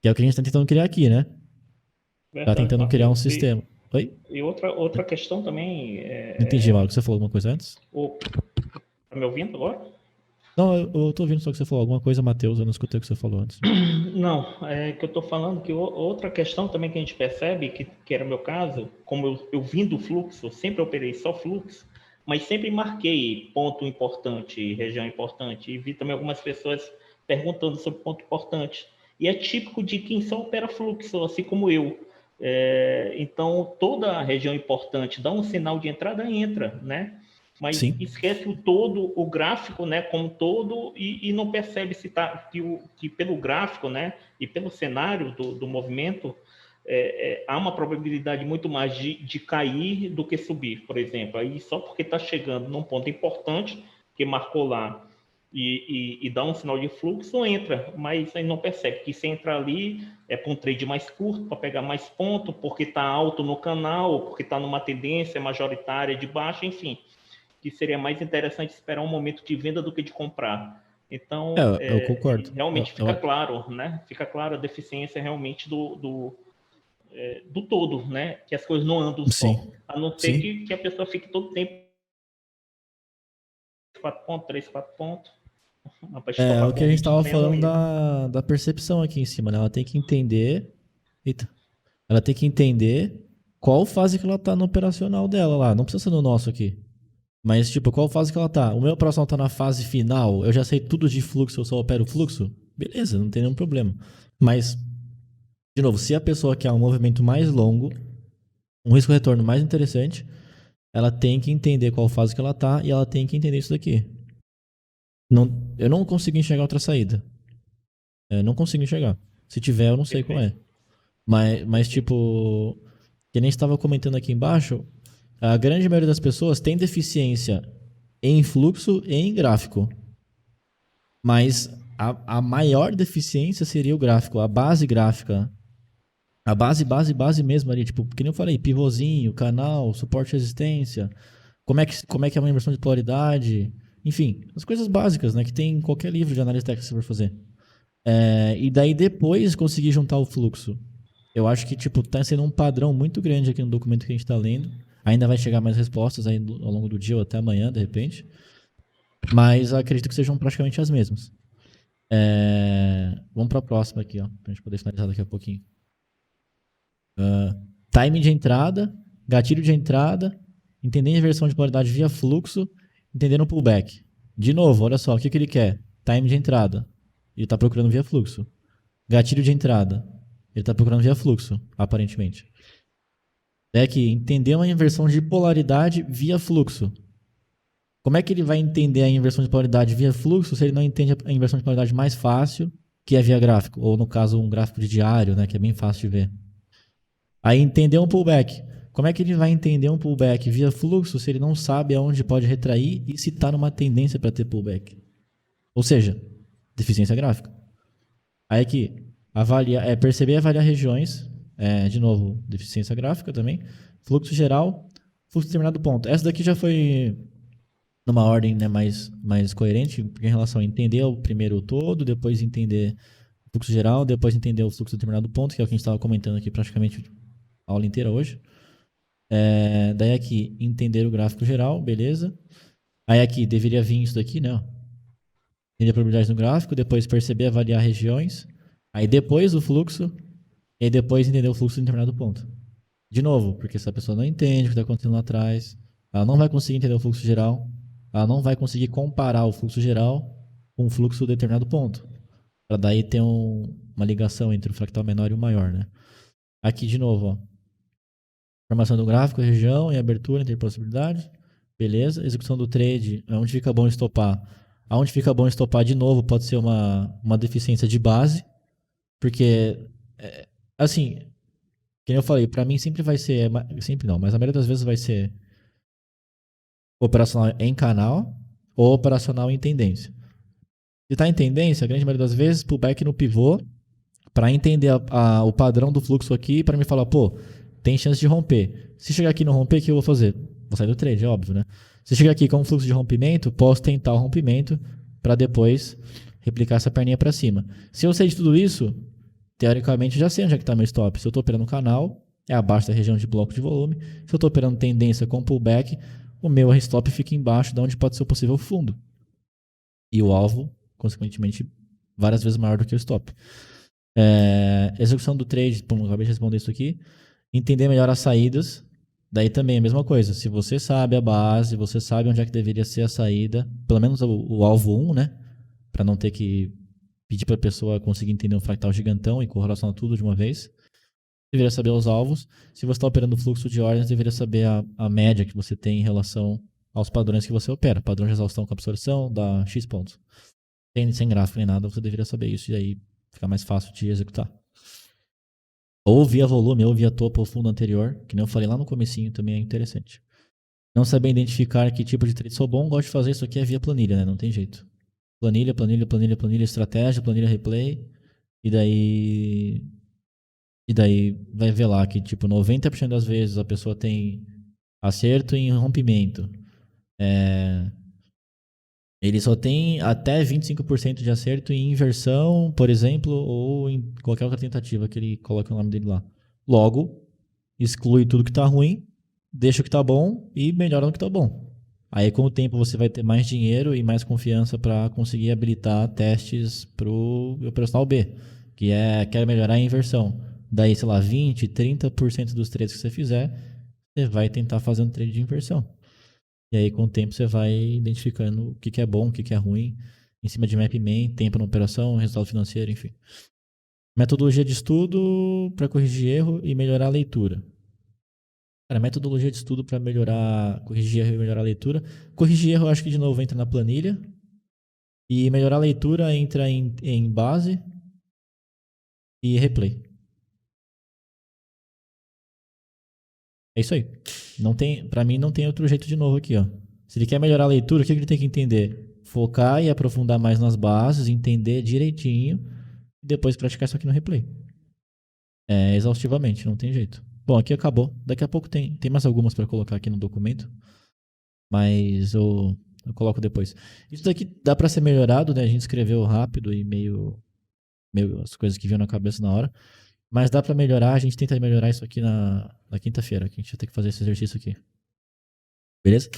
[SPEAKER 1] Que é o que a gente está tentando criar aqui, né? Está tentando criar um sistema. Oi?
[SPEAKER 3] E outra questão também...
[SPEAKER 1] Não entendi, Marco. Você falou alguma coisa antes?
[SPEAKER 3] Tá me ouvindo agora?
[SPEAKER 1] Não, eu tô ouvindo só que você falou alguma coisa, Matheus, eu não escutei o que você falou antes.
[SPEAKER 3] Não, é que eu tô falando que outra questão também que a gente percebe, que era o meu caso, como eu vim do fluxo, sempre operei só fluxo, mas sempre marquei ponto importante, região importante, e vi também algumas pessoas perguntando sobre ponto importante. E é típico de quem só opera fluxo, assim como eu. Então, toda região importante dá um sinal de entrada, entra, né? Mas sim, esquece o todo, o gráfico, né, como todo, e não percebe que pelo gráfico, né, e pelo cenário do movimento, há uma probabilidade muito mais de cair do que subir, por exemplo. Aí só porque está chegando num ponto importante, que marcou lá e dá um sinal de fluxo, entra, mas aí não percebe que se entra ali é para um trade mais curto, para pegar mais ponto, porque está alto no canal, porque está numa tendência majoritária de baixa, enfim, que seria mais interessante esperar um momento de venda do que de comprar. Então,
[SPEAKER 1] Eu concordo.
[SPEAKER 3] realmente fica claro, né? Fica claro a deficiência realmente do todo, né? Que as coisas não andam
[SPEAKER 1] Sim.
[SPEAKER 3] só. A não ser que a pessoa fique todo tempo 4 pontos, 3, 4 pontos.
[SPEAKER 1] É o que a gente estava falando da percepção aqui em cima, né? Ela tem que entender. Eita. Ela tem que entender qual fase que ela tá no operacional dela lá. Não precisa ser no nosso aqui. Mas, tipo, qual fase que ela tá? O meu operacional tá na fase final, eu já sei tudo de fluxo, eu só opero fluxo? Beleza, não tem nenhum problema. Mas, de novo, se a pessoa quer um movimento mais longo, um risco-retorno mais interessante, ela tem que entender qual fase que ela tá e ela tem que entender isso daqui. Eu não consigo enxergar outra saída. Eu não consigo enxergar. Se tiver, eu não sei qual é. Mas tipo, que nem estava comentando aqui embaixo, a grande maioria das pessoas tem deficiência em fluxo e em gráfico. Mas a maior deficiência seria o gráfico, a base gráfica. A base mesmo ali, tipo, que nem eu falei, pivôzinho, canal, suporte e resistência, como é que é uma inversão de polaridade, enfim, as coisas básicas, né, que tem em qualquer livro de análise técnica que você for fazer. E daí depois conseguir juntar o fluxo. Eu acho que, tipo, tá sendo um padrão muito grande aqui no documento que a gente tá lendo. Ainda vai chegar mais respostas aí ao longo do dia ou até amanhã, de repente. Mas acredito que sejam praticamente as mesmas. Vamos pra próxima aqui, ó, pra gente poder finalizar daqui a pouquinho. Timing de entrada, gatilho de entrada, entender a inversão de polaridade via fluxo, entendendo o pullback. De novo, olha só, o que ele quer? Timing de entrada. Ele está procurando via fluxo. Gatilho de entrada. Ele está procurando via fluxo, aparentemente. Aqui, entender uma inversão de polaridade via fluxo. Como é que ele vai entender a inversão de polaridade via fluxo se ele não entende a inversão de polaridade mais fácil, que é via gráfico? Ou, no caso, um gráfico de diário, né, que é bem fácil de ver. Aí, entender um pullback. Como é que ele vai entender um pullback via fluxo se ele não sabe aonde pode retrair e se está numa tendência para ter pullback? Ou seja, deficiência gráfica. Aí aqui, perceber e avaliar regiões. De novo, deficiência gráfica também. Fluxo geral, fluxo de determinado ponto. Essa daqui já foi numa ordem, né, mais coerente, em relação a entender o primeiro todo, depois entender o fluxo geral, depois entender o fluxo de determinado ponto, que é o que a gente estava comentando aqui praticamente a aula inteira hoje. Daí aqui, entender o gráfico geral, beleza. Aí aqui, deveria vir isso daqui, né? Entender a probabilidade no gráfico, depois perceber e avaliar regiões, aí depois o fluxo, e depois entender o fluxo em determinado ponto. De novo, porque se a pessoa não entende o que está acontecendo lá atrás, ela não vai conseguir entender o fluxo geral, ela não vai conseguir comparar o fluxo geral com o fluxo de determinado ponto. Para daí ter uma ligação entre o fractal menor e o maior, né? Aqui de novo, ó. Formação do gráfico, região e abertura entre possibilidades. Beleza. Execução do trade, onde fica bom estopar. Aonde fica bom estopar de novo pode ser uma deficiência de base. Porque, assim, como eu falei, para mim sempre vai ser, sempre não, mas a maioria das vezes vai ser operacional em canal ou operacional em tendência. Se está em tendência, a grande maioria das vezes, pullback no pivô, para entender o padrão do fluxo aqui, para me falar, pô, tem chance de romper. Se chegar aqui no romper, o que eu vou fazer? Vou sair do trade, é óbvio, né? Se chegar aqui com um fluxo de rompimento, posso tentar o rompimento para depois replicar essa perninha para cima. Se eu sei de tudo isso, teoricamente já sei onde é que está meu stop. Se eu estou operando um canal, é abaixo da região de bloco de volume. Se eu estou operando tendência com pullback, o meu stop fica embaixo de onde pode ser o possível fundo. E o alvo, consequentemente, várias vezes maior do que o stop. Execução do trade, acabei de responder isso aqui. Entender melhor as saídas. Daí também é a mesma coisa. Se você sabe a base, você sabe onde é que deveria ser a saída, pelo menos o alvo 1, né? Para não ter que pedir para a pessoa conseguir entender um fractal gigantão e correlacionar tudo de uma vez. Deveria saber os alvos. Se você está operando o fluxo de ordens, deveria saber a média que você tem em relação aos padrões que você opera. Padrão de exaustão com absorção dá X pontos. Sem gráfico nem nada, você deveria saber isso e aí fica mais fácil de executar. Ou via volume, ou via topo ou fundo anterior, que nem eu falei lá no comecinho, também é interessante. Não saber identificar que tipo de trade sou bom, gosto de fazer isso aqui via planilha, né? Não tem jeito. planilha, planilha, planilha, planilha, estratégia, planilha, replay. E daí vai ver lá que, tipo, 90% das vezes a pessoa tem acerto em rompimento. Ele só tem até 25% de acerto em inversão, por exemplo, ou em qualquer outra tentativa que ele coloque o nome dele lá. Logo, exclui tudo que está ruim, deixa o que está bom e melhora no que está bom. Aí, com o tempo, você vai ter mais dinheiro e mais confiança para conseguir habilitar testes para o operacional B, que quer melhorar a inversão. Daí, sei lá, 20, 30% dos trades que você fizer, você vai tentar fazer um trade de inversão. E aí, com o tempo, você vai identificando o que é bom, o que é ruim, em cima de MapMan, tempo na operação, resultado financeiro, enfim. Metodologia de estudo para corrigir erro e melhorar a leitura. Cara, metodologia de estudo para corrigir erro e melhorar a leitura. Corrigir erro, eu acho que de novo entra na planilha. E melhorar a leitura entra em base e replay. É isso aí. Para mim, não tem outro jeito de novo aqui, ó. Se ele quer melhorar a leitura, o que ele tem que entender? Focar e aprofundar mais nas bases, entender direitinho e depois praticar isso aqui no replay. Exaustivamente, não tem jeito. Bom, aqui acabou. Daqui a pouco tem mais algumas para colocar aqui no documento, mas eu coloco depois. Isso daqui dá para ser melhorado, né? A gente escreveu rápido e meio as coisas que vinham na cabeça na hora, mas dá para melhorar. A gente tenta melhorar isso aqui na quinta-feira, que a gente vai ter que fazer esse exercício aqui. Beleza?